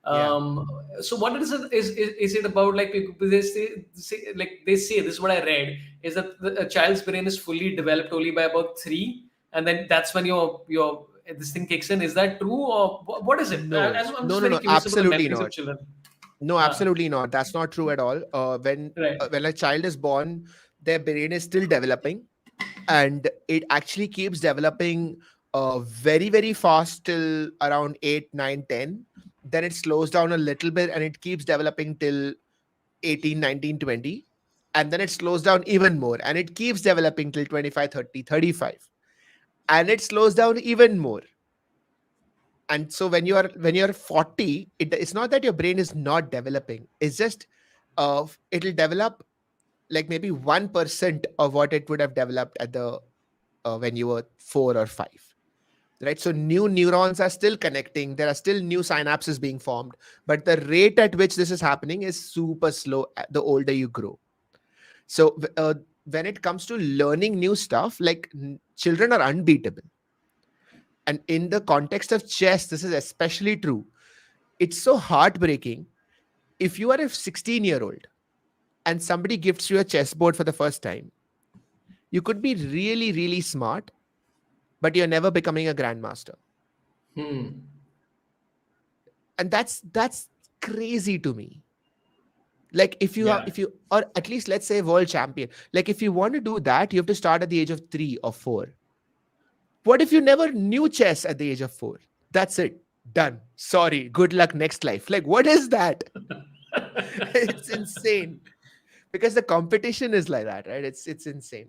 Yeah. So what is it about like like they say this is what I read is that a child's brain is fully developed only by about 3, and then that's when your this thing kicks in. Is that true, or what is it? No. I'm No, just no, very no. curious about the Absolutely memories of not. children. No, uh, absolutely not. That's not true at all. right. When a child is born, their brain is still developing, and it actually keeps developing very, very fast till around 8, 9, 10. Then it slows down a little bit and it keeps developing till 18, 19, 20. And then it slows down even more and it keeps developing till 25, 30, 35. And it slows down even more. And so when you're 40, it's not that your brain is not developing. It's just it'll develop like maybe 1% of what it would have developed at the when you were 4 or 5, right? So new neurons are still connecting, there are still new synapses being formed, but the rate at which this is happening is super slow the older you grow. So when it comes to learning new stuff, like children are unbeatable. And in the context of chess, this is especially true. It's so heartbreaking if you are a 16-year-old and somebody gifts you a chessboard for the first time. You could be really, really smart, but you're never becoming a grandmaster. Hmm. And that's crazy to me. Like Yeah. if you or at least let's say world champion, like if you want to do that, you have to start at the age of 3 or 4. What if you never knew chess at the age of 4? That's it, done, sorry, good luck next life. Like, what is that? It's insane, because the competition is like that, right? It's insane.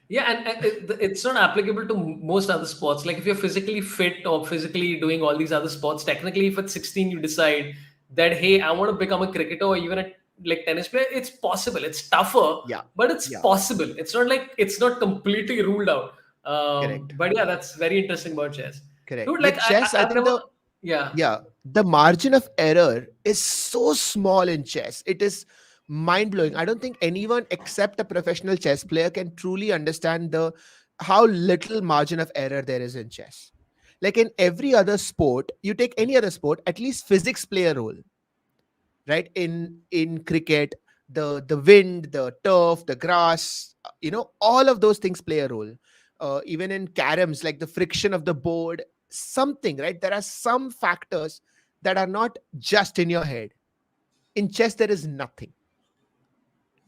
Yeah, and it's not applicable to most other sports. Like if you're physically fit or physically doing all these other sports, technically, if at 16 you decide that hey, I want to become a cricketer or even a like tennis player, it's possible. It's tougher, Yeah. but it's Yeah. possible. It's not like it's not completely ruled out. Correct. But yeah, that's very interesting about chess, Correct. dude. Like With chess, I I've think never, the yeah. yeah, the margin of error is so small in chess. It is mind blowing. I don't think anyone except a professional chess player can truly understand the how little margin of error there is in chess. Like in every other sport, you take any other sport, at least physics play a role, right? In cricket, the wind, the turf, the grass, all of those things play a role. Even in caroms, like the friction of the board, something, right? There are some factors that are not just in your head. In chess, there is nothing,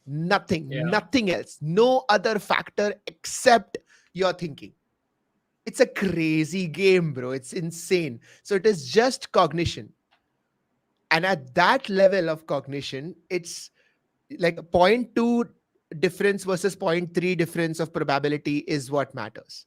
Yeah. nothing else, no other factor except your thinking. It's a crazy game, bro. It's insane. So it is just cognition. And at that level of cognition, it's like a point 0.2 difference versus point 0.3 difference of probability is what matters.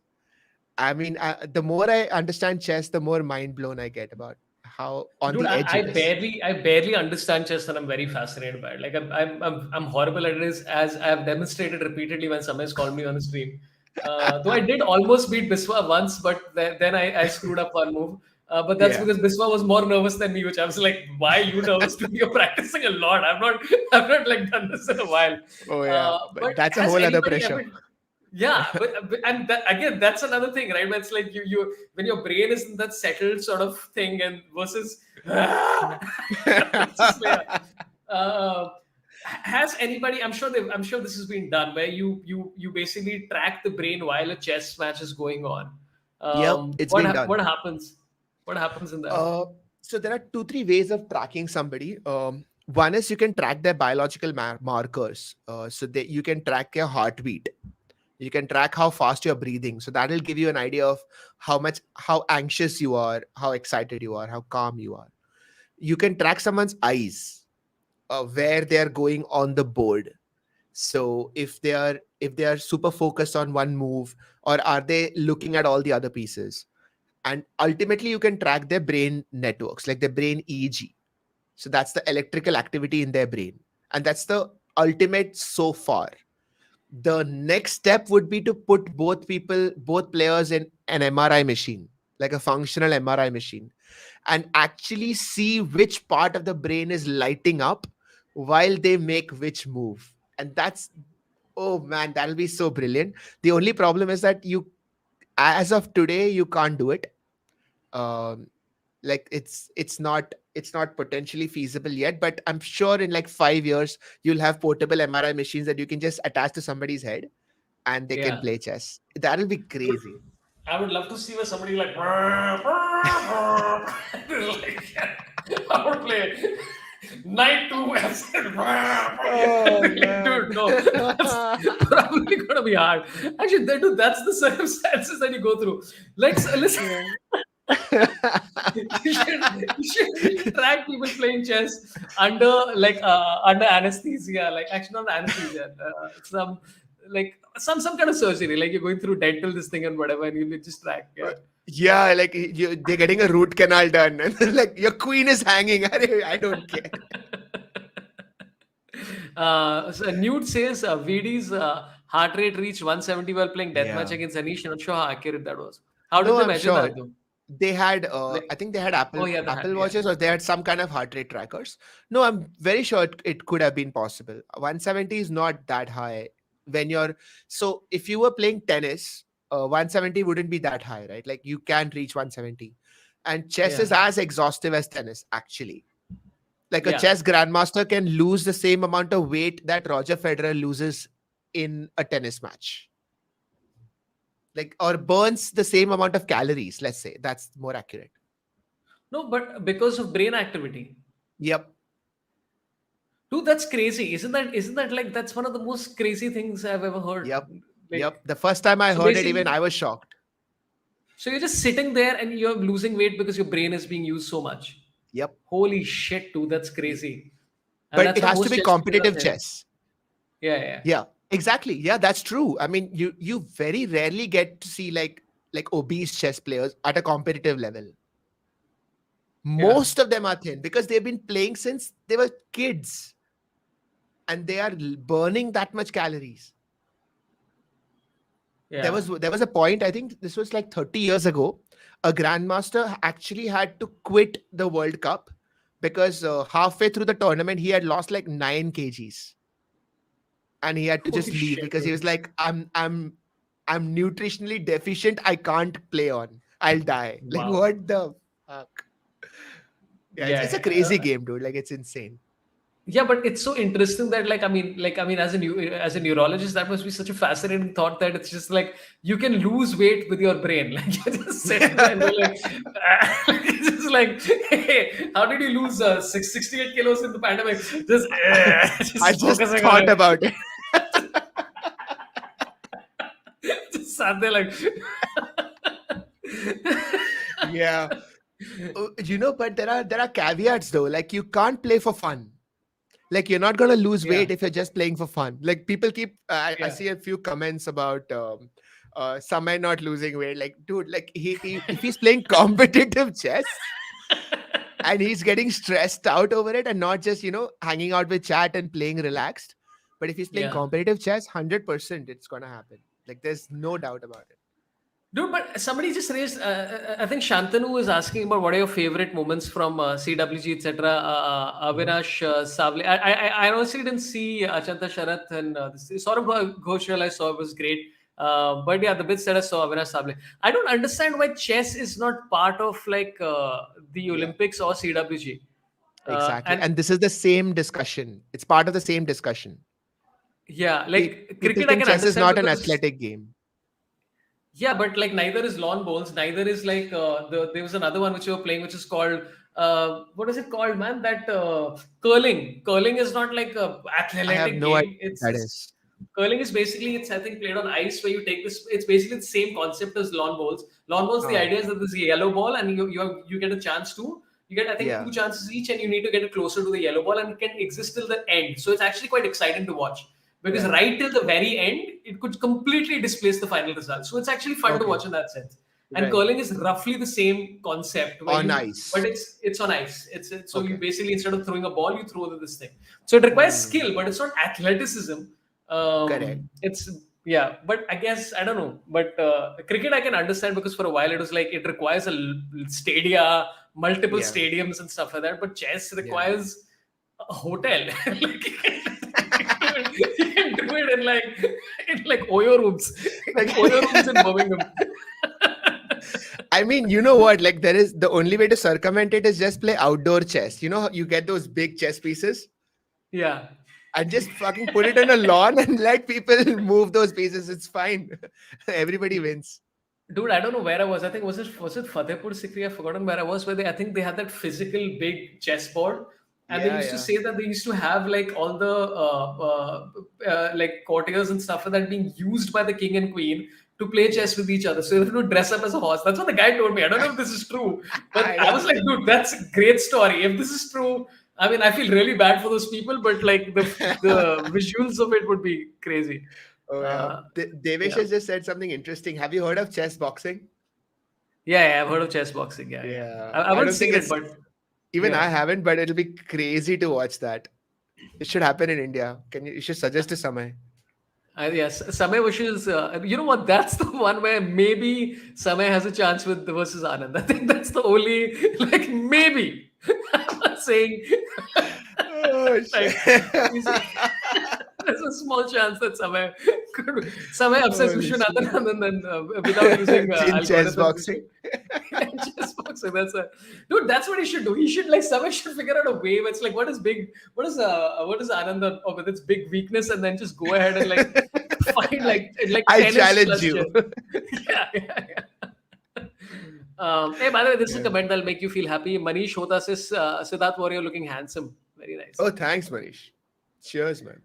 I mean, the more I understand chess, the more mind blown I get about how on Dude, the edge it is. I barely understand chess, and I'm very fascinated by it. Like I'm horrible at it, as I've demonstrated repeatedly when someone's called me on a stream. Though I did almost beat Biswa once, but then I screwed up one move. But that's Yeah. because Biswa was more nervous than me, which I was like, "Why are you nervous? Dude, you're practicing a lot. I've not like done this in a while." Oh yeah, but But that's a has whole other anybody pressure. ever? Yeah, but and that, again, that's another thing, right? When it's like you when your brain is in that settled sort of thing, and versus it's just like, uh, has anybody? I'm sure this has been done where you basically track the brain while a chess match is going on. Yep, it's been What done. happens? What happens in that? Uh, so there are 2-3 ways of tracking somebody. One is you can track their biological markers. So that you can track your heartbeat. You can track how fast you're breathing. So that'll give you an idea of how anxious you are, how excited you are, how calm you are. You can track someone's eyes, where they're going on the board. So if they are super focused on one move, or are they looking at all the other pieces? And ultimately you can track their brain networks, like their brain EEG. So that's the electrical activity in their brain, and that's the ultimate so far. The next step would be to put both players in an MRI machine, like a functional MRI machine, and actually see which part of the brain is lighting up while they make which move. And that's, oh man, that'll be so brilliant. The only problem is that you, as of today, you can't do it. um like it's not potentially feasible yet, but I'm sure in like 5 years you'll have portable MRI machines that you can just attach to somebody's head and they can Yeah. play chess. That'll be crazy. I would love to see where somebody like, like I would play Knight 2 West. Oh Dude, man. no, that's probably gonna be hard. Actually, dude, that's the circumstances that you go through. Let's listen. Yeah. You should track people playing chess under under anesthesia, like actually not anesthesia, some some kind of surgery, like you're going through dental this thing and whatever, and you just track. Yeah. Yeah, like they're getting a root canal done, and they're like, your queen is hanging. I don't care. So Newt says VD's heart rate reached 170 while playing deathmatch Yeah. against Anish. Not sure how accurate that was. How did No, they I'm measure sure that though? they had. Like, I think they had oh Apple yeah, Apple yeah. watches, or they had some kind of heart rate trackers. No, I'm very sure it could have been possible. 170 is not that high when you're. So if you were playing tennis, 170 wouldn't be that high, right? Like you can reach 170, and chess Yeah, is as exhaustive as tennis, actually. Like a yeah. chess grandmaster can lose the same amount of weight that Roger Federer loses in a tennis match, like, or burns the same amount of calories. Let's say that's more accurate. No, but because of brain activity. Yep. Dude, that's crazy. Isn't that like that's one of the most crazy things I've ever heard? Yep. Like Yep. The first time I so heard it, even basically I was shocked. so you're just sitting there and you're losing weight because your brain is being used so much. Yep. Holy shit, dude, that's Y- crazy. And But that's it what has to most be chess players are competitive saying. chess. Yeah, yeah. Yeah. Exactly. Yeah, that's true. I mean, you very rarely get to see like obese chess players at a competitive level. Yeah. Most of them are thin because they've been playing since they were kids, and they are burning that much calories. there Yeah. was there was a point, I think this was like 30 years ago, a grandmaster actually had to quit the World Cup because halfway through the tournament he had lost like 9 kgs, and he had to just Holy leave shit, because he dude. was like, I'm nutritionally deficient, I can't play on, I'll die. Like, Wow. what the fuck? Yeah, it's a Yeah. crazy game, dude. Like, it's insane. Yeah, but it's so interesting that as a neurologist, that must be such a fascinating thought that it's just like you can lose weight with your brain. Like you're just sitting there and you're like, it's just like, hey, how did you lose 68 kilos in the pandemic? Just, I just just focusing on thought it. about it. Just sat there like, Yeah. But there are caveats though. Like you can't play for fun. Like you're not gonna lose Yeah, weight if you're just playing for fun. Like people keep. I yeah, see a few comments about some men not losing weight. Like dude, like he if he's playing competitive chess and he's getting stressed out over it and not just hanging out with chat and playing relaxed, but if he's playing yeah. competitive chess, 100% it's gonna happen. Like there's no doubt about it. Dude, but somebody just raised. I think Shantanu was asking about what are your favorite moments from CWG, etc. Mhm. Avinash Savle. I honestly didn't see Achanta Sharath and Sorabh Ghoshal I saw was great. But yeah, the bits that I saw Avinash Savle. I don't understand why chess is not part of like the Yeah, Olympics or CWG. exactly. And And this is the same discussion. It's part of the same discussion. yeah, Pe- like People cricket I think can chess is understand not an because athletic game. yeah, but like neither is lawn bowls, neither is like there was another one which you were playing, which is called what is it called, man? That curling. Curling is not like a I have athletic no idea game. what It's that it's is. curling is basically it's I think played on ice where you take this. It's basically the same concept as lawn bowls. Lawn bowls, the Oh, idea is that there's a yellow ball and you get a chance to. You get, I think, yeah. two chances each, and you need to get it closer to the yellow ball, and it can exist till the end. So it's actually quite exciting to watch because Right. right till the very end, it could completely displace the final result. So it's actually fun to Okay. watch in that sense. And Right. curling is roughly the same concept where On you, but ice. it's on ice. It's so you Okay. basically instead of throwing a ball, you throw this thing. So it requires Hmm. skill, but it's not athleticism. Correct. It's yeah, but I guess I don't know. But cricket I can understand because for a while it was like it requires a stadia, multiple Yeah. stadiums and stuff like that. But chess Yeah. requires a hotel. Like you can do it in like Oyo rooms, like Oyo rooms in Birmingham. I mean, you know what? Like, there is the only way to circumvent it is just play outdoor chess. You get those big chess pieces Yeah. and just fucking put it on a lawn and let people move those pieces. It's fine. Everybody wins. Dude, I don't know where I was. I think was it Fatehpur Sikri? I've forgotten where I was. Where I think they had that physical big chessboard, and they Yeah, used to yeah. say that they used to have like all the like courtiers and stuff like that being used by the king and queen to play Yeah. chess with each other. So they would dress up as a horse. That's what the guy told me. I don't know if this is true, but I I don't was like, know. dude, that's a great story. If this is true, I mean, I feel really bad for those people, but like the visuals of it would be crazy. Oh, yeah. Uh, Devesh yeah. has just said something interesting. Have you heard of chess boxing? Yeah, yeah, I've heard of chess boxing. Yeah, yeah. Yeah. I I haven't don't think seen it, it's but even I yeah. haven't, but it'll be crazy to watch that. It should happen in India. You should suggest to Samay. Yes, Samay wishes. You know what? That's the one where maybe Samay has a chance with versus Anand. I think that's the only like maybe. I'm not saying Oh like shit. he's, there's a small chance that Samay upsets Holy Vishwanathan shit. and then without using In chess algorithms and boxing. shit. Chess boxing. That's a dude. That's what he should do. He should like Samay should figure out a way. Where it's like what is Anand or with its big weakness, and then just go ahead and like find like I 10 inch challenge plus you. chess. Yeah, yeah, yeah. Hey, by the way, this is a Yeah. comment that'll make you feel happy. Manish Hota says, Siddharth Warrior looking handsome. Very nice. Oh, thanks, Manish. Cheers, man.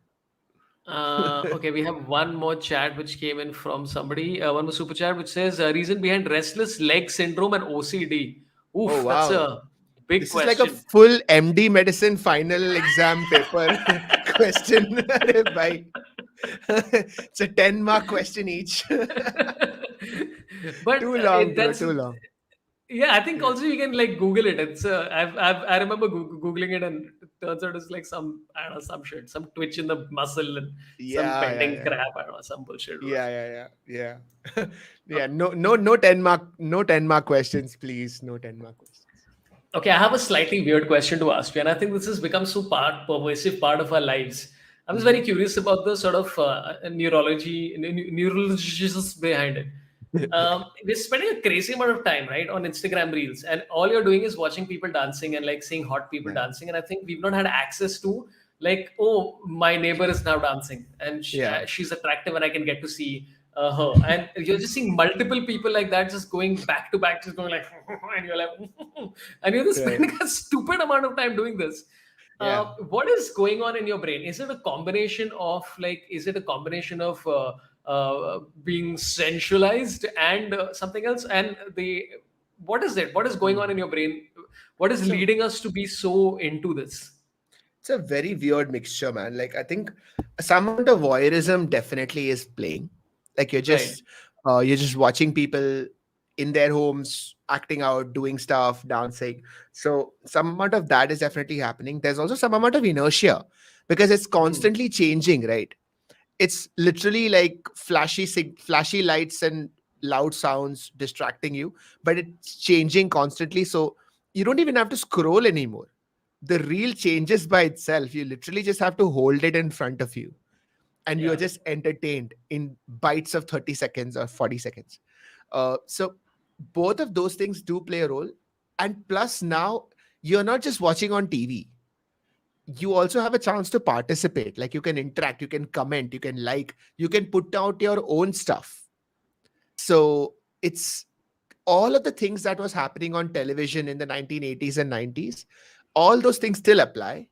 Okay, we have one more chat which came in from somebody. One more super chat which says, reason behind restless leg syndrome and OCD. Oh Oof, that's wow. a big This is like a question. full MD medicine final exam paper question. Arey bhai. It's a 10-mark question each. But Too long, bro. that's Too long. yeah. I think Yeah. also you can like Google it. It's I remember googling it and it turns out it's like some I don't know some shit, some twitch in the muscle and some Yeah, yeah, pending yeah. crap. I don't know some bullshit. Yeah, yeah, yeah. Yeah. Yeah. No 10-mark questions, please. No 10-mark questions. Okay, I have a slightly weird question to ask you, and I think this has become so pervasive part of our lives. I'm just very Mhm. curious about the sort of neurologists behind it. We're spending a crazy amount of time, right, on Instagram Reels, and all you're doing is watching people dancing and like seeing hot people Yeah. dancing. And I think we've not had access to like, oh, my neighbor is now dancing, and Yeah. she's attractive, and I can get to see her. And you're just seeing multiple people like that, just going back to back, just going like, and you're like, and you're just Right. spending a stupid amount of time doing this. Yeah. What is going on in your brain? Is it a combination of like, is it a combination of being sensualized, and something else. And the what is it? What is going on in Hmm. your brain? What is So leading us to be so into this? it's a very weird mixture, man. Like I think some amount of voyeurism definitely is playing. Like Right. you're just watching people in their homes acting out, doing stuff, dancing. So some amount of that is definitely happening. There's also some amount of inertia because it's Hmm. constantly changing, right? It's literally like flashy lights and loud sounds distracting you, but it's changing constantly. So you don't even have to scroll anymore. The reel changes by itself. You literally just have to hold it in front of you, and you're Yeah. just entertained in bites of 30 seconds or 40 seconds. So both of those things do play a role. And plus, now you're not just watching on TV, you also have a chance to participate. Like you can interact, you can comment, you can like, you can put out your own stuff. So it's all of the things that was happening on television in the 1980s and 90s. All those things still apply.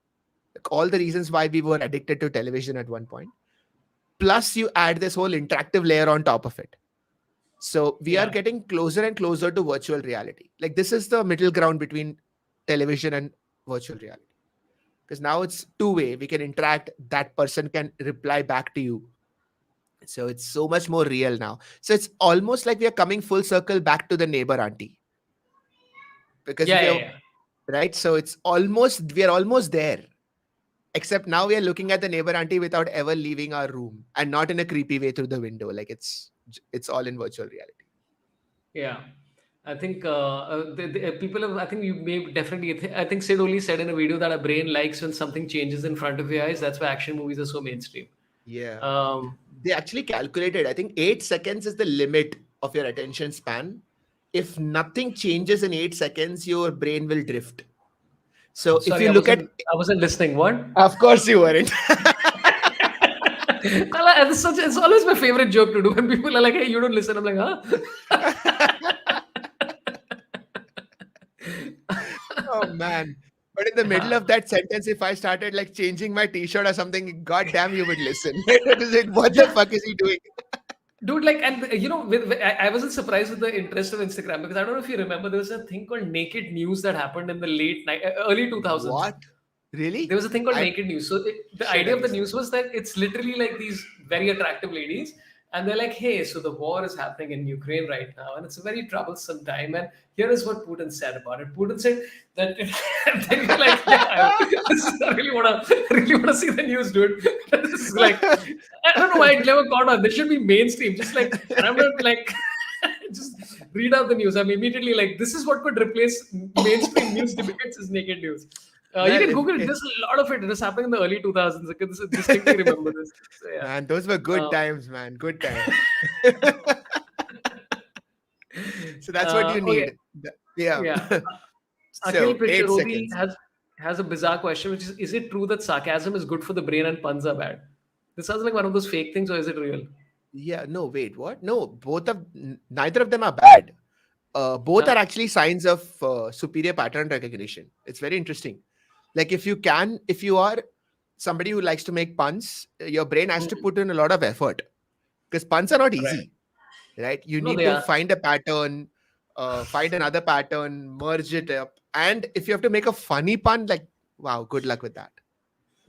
Like all the reasons why we were addicted to television at one point. Plus, you add this whole interactive layer on top of it. So we are Yeah. getting closer and closer to virtual reality. Like this is the middle ground between television and virtual reality. Because now it's two-way. We can interact. That person can reply back to you. So it's so much more real now. So it's almost like we are coming full circle back to the neighbor auntie. Because Yeah. we Yeah. are Yeah. right. So it's almost we are almost there. Except now we are looking at the neighbor auntie without ever leaving our room and not in a creepy way through the window. Like it's all in virtual reality. Yeah. I think people have. I think you may definitely. I think Sid only said in a video that our brain likes when something changes in front of your eyes. That's why action movies are so mainstream. Yeah. Um, They actually calculated, I think 8 seconds is the limit of your attention span. If nothing changes in 8 seconds, your brain will drift. So if Sorry, you I look at, wasn't. I wasn't listening. What? of course you weren't. It's always my favorite joke to do when people are like, "Hey, you don't listen." I'm like, "Huh?" Oh man. But in the middle of that sentence, if I started like changing my t-shirt or something, god damn, you would listen. What the Yeah, fuck is he doing? dude. Like, and I wasn't surprised with the interest of Instagram because I don't know if you remember there was a thing called naked news that happened in the early 2000s. What? Really? There was a thing called I naked news. So the shit, idea I of the missed that. news was that it's literally like these very attractive ladies, and they're like, "Hey, so the war is happening in Ukraine right now, and it's a very troublesome time. And here is what Putin said about it. Putin said that." And then you're like, "Yeah, I really wanna see the news, dude." This is like, I don't know why it never caught on. This should be mainstream. Just like, and I'm not like. Just read out the news. I'm immediately like, this is what could replace mainstream news debates is naked news. You Well, can Google it. if There's a lot of it. It is happening in the early 2000s. I can distinctly remember this. So, yeah. man, those were good Uh, times, man. Good times. So that's what you okay. need. Yeah. Yeah. Akhil So eight Prishrobi seconds. has a bizarre question, which is it true that sarcasm is good for the brain and puns are bad? This sounds like one of those fake things, or is it real? Yeah, no, wait, what? No, neither of them are bad. Both Huh? are actually signs of superior pattern recognition. It's very interesting. Like if you are somebody who likes to make puns, your brain has to Hmm. put in a lot of effort because puns are not Right. easy, right? You No, need they to are. find a pattern, find another pattern, merge it up, and if you have to make a funny pun, like wow, good luck with that.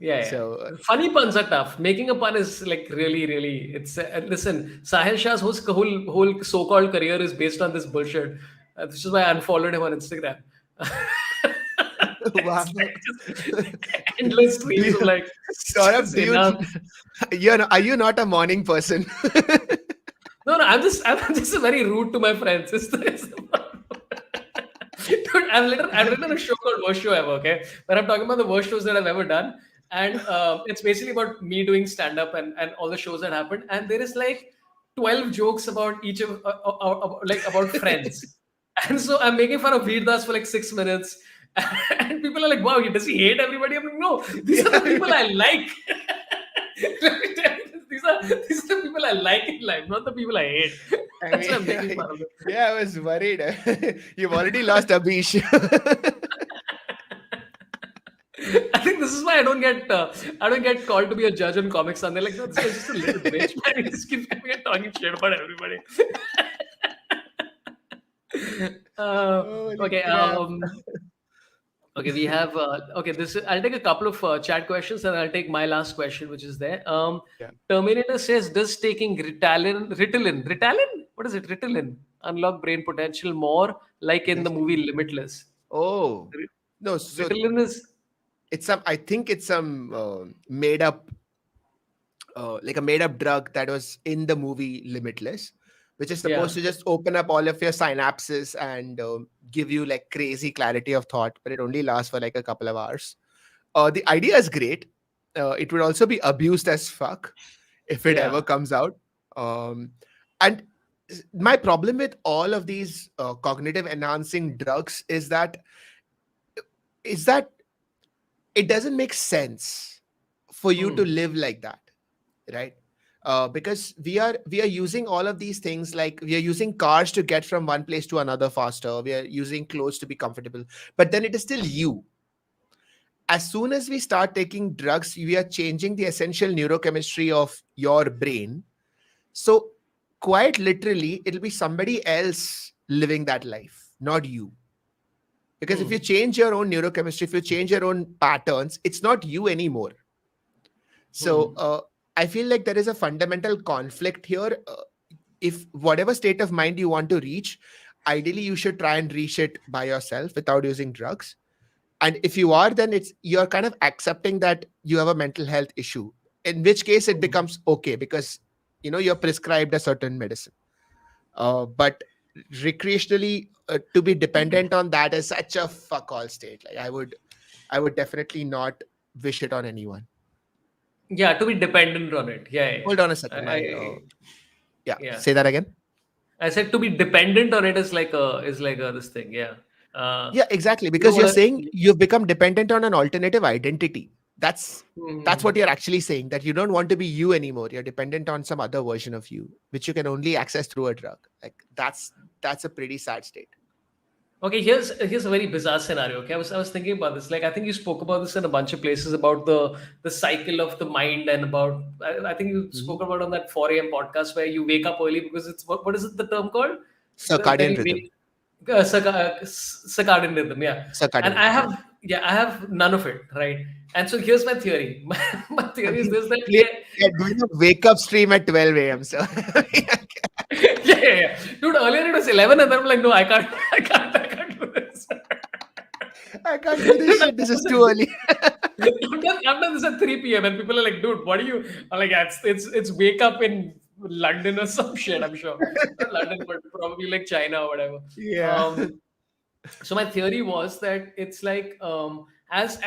Yeah, So yeah. Funny puns are tough. Making a pun is like really, really. It's listen. Sahil Shah's whole so-called career is based on this bullshit. This is why I unfollowed him on Instagram. wow. It's like just endless Do streams you, of like Saurabh, just enough. are you not a morning person? No, no. I'm just very rude to my friends. It's the problem. Dude, I've written a show called Worst Show Ever, okay? Where I'm talking about the worst shows that I've ever done. And it's basically about me doing stand-up and all the shows that happened. And there is like 12 jokes about each of like about friends. And so I'm making fun of Veer Das for like 6 minutes. And people are like, wow, does he hate everybody? I'm like, no, these are the people Yeah, I like. Let me tell you this. These are the people I like in life, not the people I hate. I That's why mean, I'm making fun of them. yeah, I was worried. You've already lost Abish. I think this is why I don't get called to be a judge on Comic Sun. They're like, no, this guy's just a little bitch, man. He just keeps coming and talking shit about everybody. Holy Okay. crap. Okay, we have okay. I'll take a couple of chat questions, and I'll take my last question, which is there. Yeah. Terminator says, "Does taking Ritalin? What is it? Ritalin unlock brain potential more, like in the Does it? movie Limitless? Oh Ri- no, so Ritalin is it's some. I think it's some made up, like a made up drug that was in the movie Limitless, which is supposed yeah, to just open up all of your synapses and give you like crazy clarity of thought, but it only lasts for like a couple of hours. The idea is great. It would also be abused as fuck if it ever yeah, comes out. Um, and my problem with all of these cognitive enhancing drugs is that it doesn't make sense for you to hmm, live like that, right? Because we are using all of these things, like we are using cars to get from one place to another faster, we are using clothes to be comfortable, but then it is still you. As soon as we start taking drugs, we are changing the essential neurochemistry of your brain. So quite literally it'll be somebody else living that life, not you. Because if you hmm. change your own neurochemistry, if you change your own patterns, it's not you anymore. So Hmm. I feel like there is a fundamental conflict here. If whatever state of mind you want to reach, ideally you should try and reach it by yourself without using drugs. And if you are, then it's you're kind of accepting that you have a mental health issue, in which case it Hmm. becomes okay because you're prescribed a certain medicine. But recreationally, to be dependent on that is such a fuck all state. Like I would definitely not wish it on anyone. Yeah, to be dependent on it. Yeah, yeah, Hold on a yeah. second. My Yeah, Yeah. say that again. I said to be dependent on it is like a this thing. Yeah. Uh, Yeah, exactly. you know Because what? you're saying you've become dependent on an alternative identity. That's Hmm. what you're actually saying. That you don't want to be you anymore. You're dependent on some other version of you, which you can only access through a drug. Like that's a pretty sad state. Okay, here's a very bizarre scenario. Okay, I was thinking about this. Like, I think you spoke about this in a bunch of places about the cycle of the mind and about. I think you spoke Mhm. about on that 4 a.m. podcast where you wake up early because it's what is it the term called? Then Circadian you rhythm. wake circadian rhythm. Yeah, and Circadian I rhythm. Yeah. have yeah I have none of it, right? And so here's my theory. My theory is this that Clearly, you're doing a wake up stream at 12 a.m. So yeah. Dude, earlier it was 11 and then I'm like, no, I can't do this. I can't do this Dude, shit. This is too early. I've done this at 3 p.m. and people are like, dude, what are you? I'm like, yeah, it's wake up in London or some shit, I'm sure. Not London, but probably like China or whatever. Yeah. Um, so my theory was that it's like as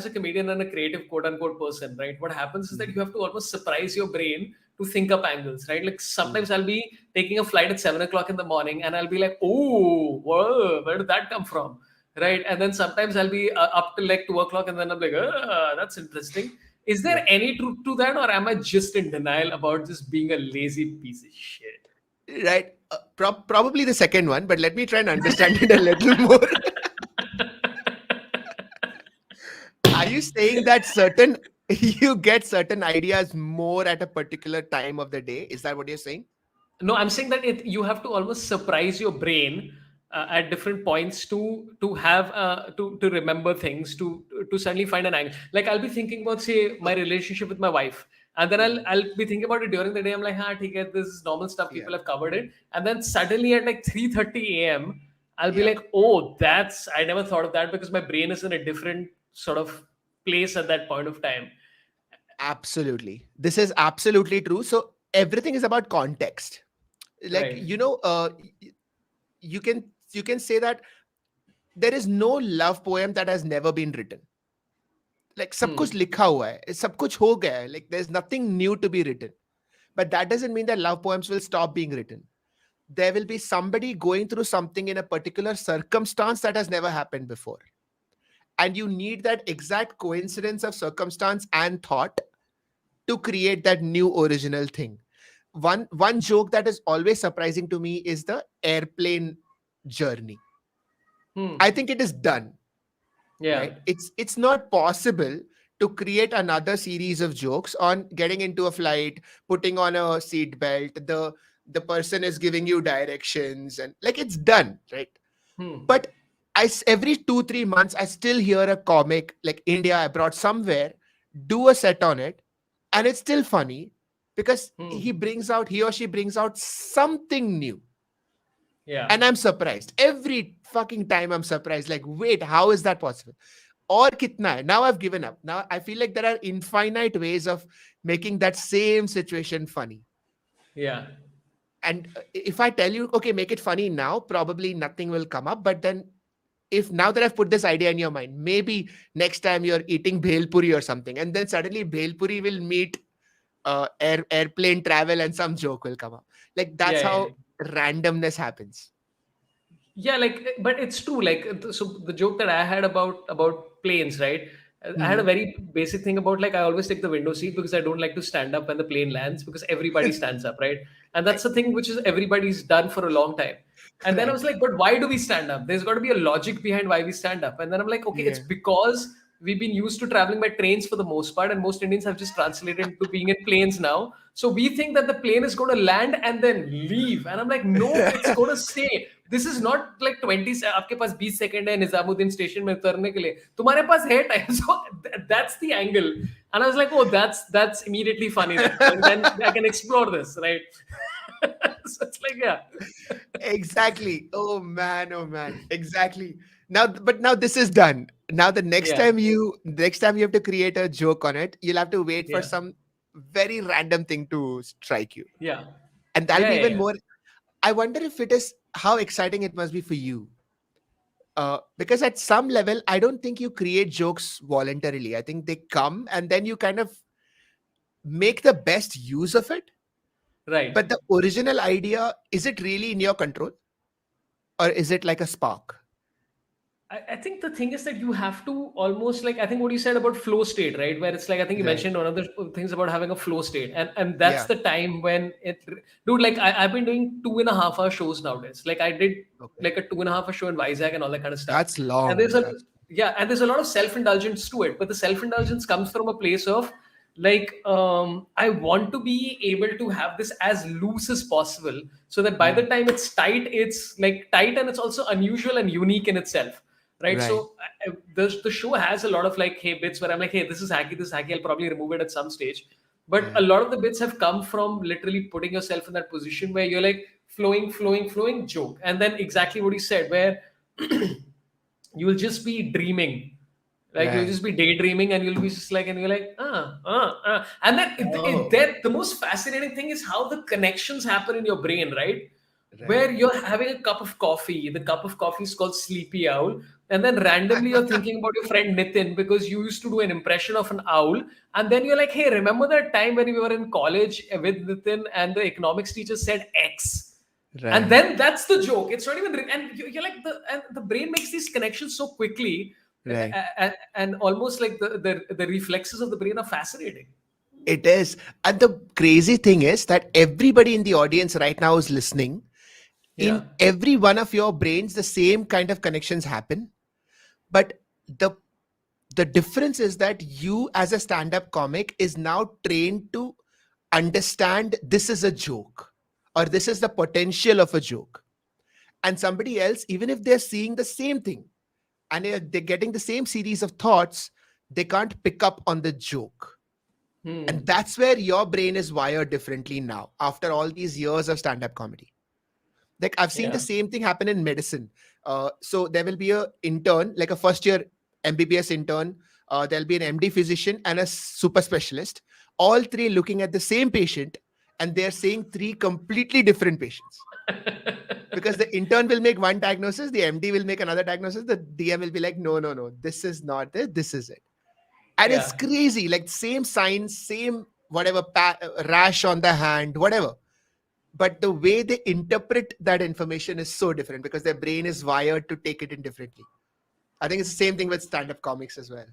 a comedian and a creative quote unquote person, right? What happens is that Mhm. you have to almost surprise your brain to think up angles, right? Like Mm. sometimes I'll be taking a flight at 7 o'clock in the morning and I'll be like, oh, whoa, where did that come from? Right. And then sometimes I'll be up till like 2 o'clock and then I'm like, that's interesting. Is there Yeah. any truth to that, or am I just in denial about just being a lazy piece of shit? Right. Probably the second one, but let me try and understand it a little more. Are you saying that certain you get certain ideas more at a particular time of the day? Is that what you're saying? No, I'm saying that you have to almost surprise your brain at different points to have to remember things to suddenly find an angle. Like I'll be thinking about say my Okay. relationship with my wife, and then I'll Mm. I'll be thinking about it during the day. I'm like, ठीक है, this is normal stuff. Yeah. People have covered it, and then suddenly at like 3:30 a.m. I'll be Yeah. like, oh, that's I never thought of that because my brain is in a different sort of place at that point of time. Absolutely. This is absolutely true. So everything is about context. Like, Right. you can say that there is no love poem that has never been written. Like सब कुछ Hmm. लिखा हुआ है, सब कुछ हो गया है. Like there's nothing new to be written. But that doesn't mean that love poems will stop being written. There will be somebody going through something in a particular circumstance that has never happened before. And you need that exact coincidence of circumstance and thought to create that new original thing. One joke that is always surprising to me is the airplane journey. Hmm. I think it is done. Yeah. right? It's not possible to create another series of jokes on getting into a flight, putting on a seat belt, the person is giving you directions, and like it's done, right? Hmm. But every 2 3 months I still hear a comic like India abroad somewhere do a set on it, and it's still funny because Hmm. he or she brings out something new. Yeah. And I'm surprised every fucking time. I'm surprised, like, wait, how is that possible? Or kitna hai? Now I've given up. Now I feel like there are infinite ways of making that same situation funny. Yeah. And if I tell you, okay, make it funny now, probably nothing will come up. But then, if now that I've put this idea in your mind, maybe next time you're eating bhel puri or something, and then suddenly bhel puri will meet airplane travel, and some joke will come up. Like that's Yeah. Yeah. how randomness happens. Yeah, like, but it's true. Like, so the joke that I had about planes, right? I had a Mhm. very basic thing about, like, I always take the window seat because I don't like to stand up when the plane lands, because everybody stands up, right? And that's the thing which is everybody's done for a long time. And then I was Right. like, but why do we stand up? There's got to be a logic behind why we stand up. And then I'm like, okay, it's Yeah. because we've been used to traveling by trains for the most part, and most Indians have just translated into being in planes now. So we think that the plane is going to land and then leave. And I'm like, no, it's going to stay. This is not like 20 से आपके पास 20 second है Nizamuddin station में उतरने के लिए, तुम्हारे पास है time. So that's the angle. And I was like, oh, that's immediately funny. Then I can explore this, right? So it's like, yeah. Exactly. Oh man, oh man. Exactly. Now, but now this is done. Now the Yeah. next time you have to create a joke on it, you'll have to wait for Yeah. some very random thing to strike you. Yeah. And that'll Yeah. be Yeah. even Yeah. more. I wonder if it is how exciting it must be for you. Because at some level, I don't think you create jokes voluntarily. I think they come and then you kind of make the best use of it. Right. But the original idea, is it really in your control? Or is it like a spark? I think the thing is that you have to almost, like, I think what you said about flow state, right? Where it's like, I think you Right. mentioned one of the things about having a flow state, and that's Yeah. the time when it, dude. Like, I've been doing 2.5 hour shows nowadays. Like, I did Okay. like a 2.5 hour show in Vizag and all that kind of stuff. That's And there's long. a, That's yeah, and there's a lot of self indulgence to it, but the self indulgence comes from a place of, like, I want to be able to have this as loose as possible, so that by the mm, time it's tight, it's like tight, and it's also unusual and unique in itself, right? right. So the show has a lot of, like, hey, bits where I'm like, hey, this is hacky, I'll probably remove it at some stage. But a Yeah. lot of the bits have come from literally putting yourself in that position where you're like flowing joke, and then exactly what you said, where you'll just be dreaming, like you'll Right. just be daydreaming, and you'll be just like, and you're like, and then Oh, the most fascinating thing is how the connections happen in your brain, right? right. Where you're having a cup of coffee, the cup of coffee is called Sleepy Owl, and then randomly you're thinking about your friend Nitin because you used to do an impression of an owl, and then you're like, hey, remember that time when we were in college with Nitin and the economics teacher said X? And Right. then that's the joke. It's not even, and you're like, the brain makes these connections so quickly, Right. and almost like the reflexes of the brain are fascinating. It is. And the crazy thing is that everybody in the audience right now is listening. Yeah. In every one of your brains, the same kind of connections happen. But the the difference is that you as a stand-up comic is now trained to understand this is a joke or this is the potential of a joke. And somebody else, even if they're seeing the same thing and they're getting the same series of thoughts, they can't pick up on the joke. And Hmm. that's where your brain is wired differently now after all these years of stand-up comedy. Like I've seen the Yeah. same thing happen in medicine. So there will be a intern, like a first year MBBS intern. There'll be an MD physician and a super specialist, all three looking at the same patient, and they're saying three completely different patients. Because the intern will make one diagnosis, the MD will make another diagnosis, the DM will be like, no, no, no, this is not it, this is it. And it's Yeah. crazy, like same signs, same whatever, rash on the hand, whatever. But the way they interpret that information is so different because their brain is wired to take it in differently. I think it's the same thing with stand-up comics as well.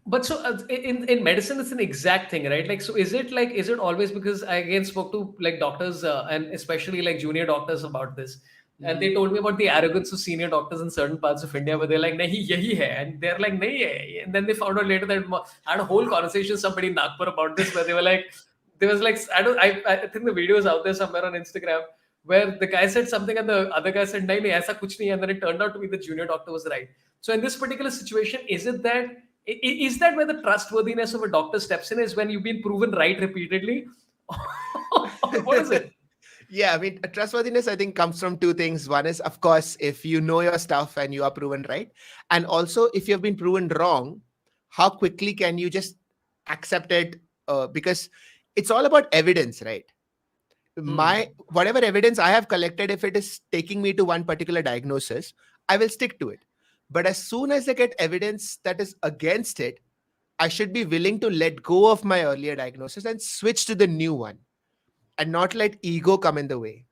But so, in medicine, it's an exact thing, right? Like, so is it like, is it always, because I again spoke to, like, doctors, and especially like junior doctors about this, And they told me about the arrogance of senior doctors in certain parts of India where they're like, nahi, yahi hai. And they're like, nahi hai. And then they found out later that I had a whole conversation with somebody in Nagpur about this where they were like, there was like, I think the video is out there somewhere on Instagram where the guy said something and the other guy said, nahi, nahi, aisa kuch nahi. And then it turned out to be the junior doctor was right. So in this particular situation, is that where the trustworthiness of a doctor steps in is when you've been proven right repeatedly? Or what is it? Yeah, I mean, trustworthiness, I think, comes from two things. One is, of course, if you know your stuff and you are proven right. And also, if you've been proven wrong, how quickly can you just accept it? Because it's all about evidence, right? Whatever evidence I have collected, if it is taking me to one particular diagnosis, I will stick to it. But as soon as I get evidence that is against it, I should be willing to let go of my earlier diagnosis and switch to the new one, and not let ego come in the way.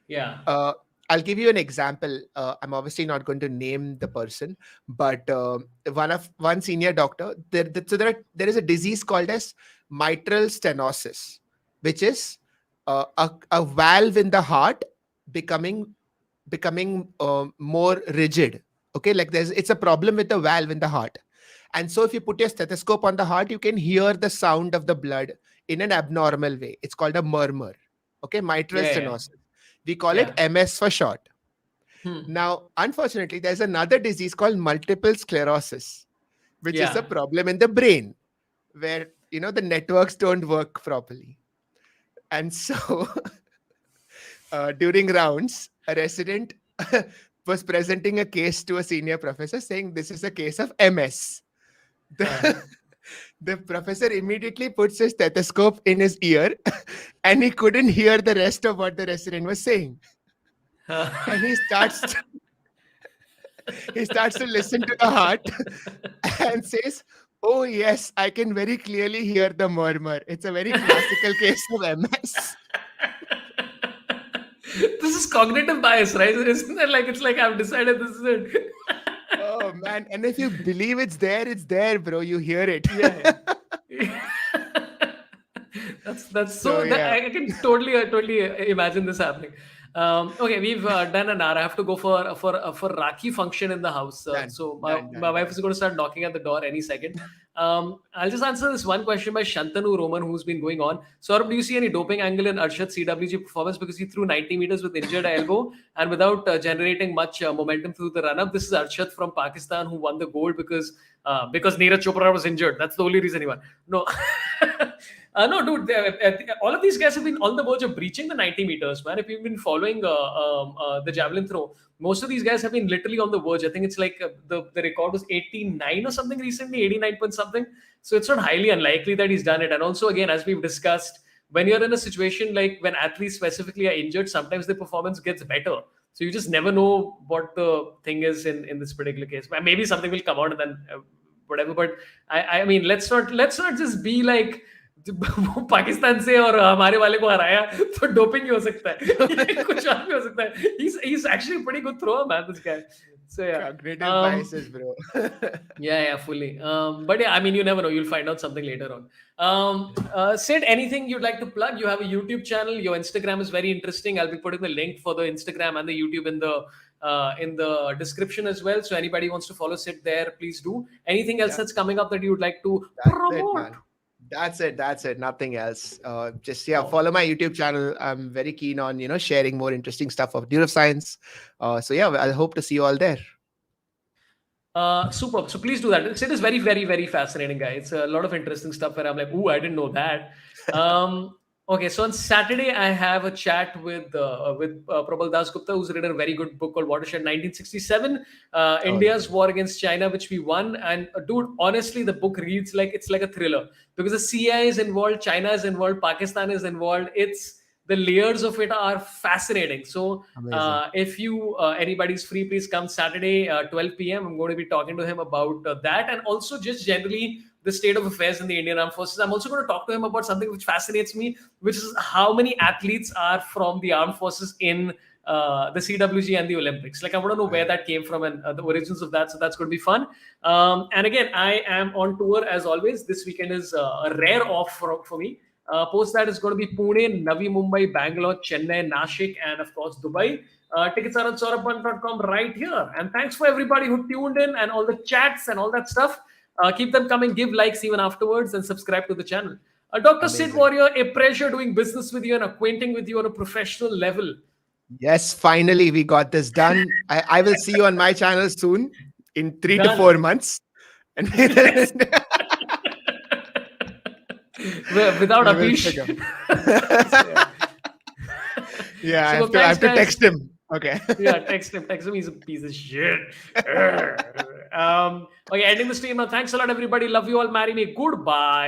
Yeah. I'll give you an example. I'm obviously not going to name the person, but one senior doctor, there is a disease called as mitral stenosis, which is a valve in the heart becoming more rigid. Okay, like it's a problem with the valve in the heart. And so if you put your stethoscope on the heart, you can hear the sound of the blood in an abnormal way. It's called a murmur. Okay, mitral stenosis. We call it MS for short. Now, unfortunately, there's another disease called multiple sclerosis, which is a problem in the brain where, the networks don't work properly. And so during rounds, a resident was presenting a case to a senior professor saying this is a case of MS. The professor immediately puts his stethoscope in his ear and he couldn't hear the rest of what the resident was saying. And he starts to listen to the heart and says, oh yes, I can very clearly hear the murmur. It's a very classical case of MS. This is cognitive bias, right? Isn't it like, it's like I've decided this is it. Oh man, and if you believe it's there, bro. You hear it. Yeah. That's so. I can totally imagine this happening. Okay, we've done an hour. I have to go for Rakhi function in the house. So my wife is going to start knocking at the door any second. I'll just answer this one question by Shantanu Roman, who's been going on. Sorabh, do you see any doping angle in Arshad's CWG performance because he threw 90 meters with injured elbow and without generating much momentum through the run-up? This is Arshad from Pakistan who won the gold because Neeraj Chopra was injured. That's the only reason he won. No. No, dude, all of these guys have been on the verge of breaching the 90 meters, man. If you've been following the javelin throw, most of these guys have been literally on the verge. I think it's like the record was 89 or something recently, 89 point something. So it's not highly unlikely that he's done it. And also, again, as we've discussed, when you're in a situation like when athletes specifically are injured, sometimes the performance gets better. So you just never know what the thing is in this particular case. Maybe something will come out and then whatever. But I mean, let's not just be like, Pakistan से और हमारे वाले को हराया तो doping ही हो सकता है कुछ और भी हो सकता है he's actually a pretty good thrower, man, this guy. So yeah, cognitive biases, bro. yeah, fully. But yeah, I mean, you never know, you'll find out something later on. Sid, anything you'd like to plug? You have a YouTube channel, your Instagram is very interesting. I'll be putting the link for the Instagram and the YouTube in the description as well, so anybody wants to follow Sid there, please do. Anything else that's coming up that you would like to promote? That's it. Nothing else. Just follow my YouTube channel. I'm very keen on sharing more interesting stuff of neuroscience. So yeah, I hope to see you all there. Super. So please do that. It is very, very, very fascinating, guy. It's a lot of interesting stuff where I'm like, ooh, I didn't know that. Okay, so on Saturday I have a chat with Prabal Das Gupta, who's written a very good book called Watershed 1967, India's War Against China, which we won. And dude, honestly, the book reads like it's like a thriller because the CIA is involved, China is involved, Pakistan is involved. The layers of it are fascinating. So if you anybody's free, please come Saturday 12 p.m. I'm going to be talking to him about that, and also just generally the state of affairs in the Indian Armed Forces. I'm also going to talk to him about something which fascinates me, which is how many athletes are from the armed forces in the CWG and the Olympics. Like, I want to know where that came from and the origins of that. So that's going to be fun. And again, I am on tour as always. This weekend is a rare off for me. Post that is going to be Pune, Navi Mumbai, Bangalore, Chennai, Nashik, and of course Dubai. Tickets are on sorabh.com right here. And thanks for everybody who tuned in and all the chats and all that stuff. Keep them coming. Give likes even afterwards and subscribe to the channel. Dr. Sid Amazing. Warrior, a pleasure doing business with you and acquainting with you on a professional level. Yes, finally we got this done. I will see you on my channel soon, in 3 to Done. 4 months. And Yes. Without we will Abish. figure. Yeah. Yeah, So I thanks, have to guys. text him. Okay. Yeah, text him. He's a piece of shit. Okay, ending the stream now. Thanks a lot, everybody. Love you all. Marry me. Goodbye.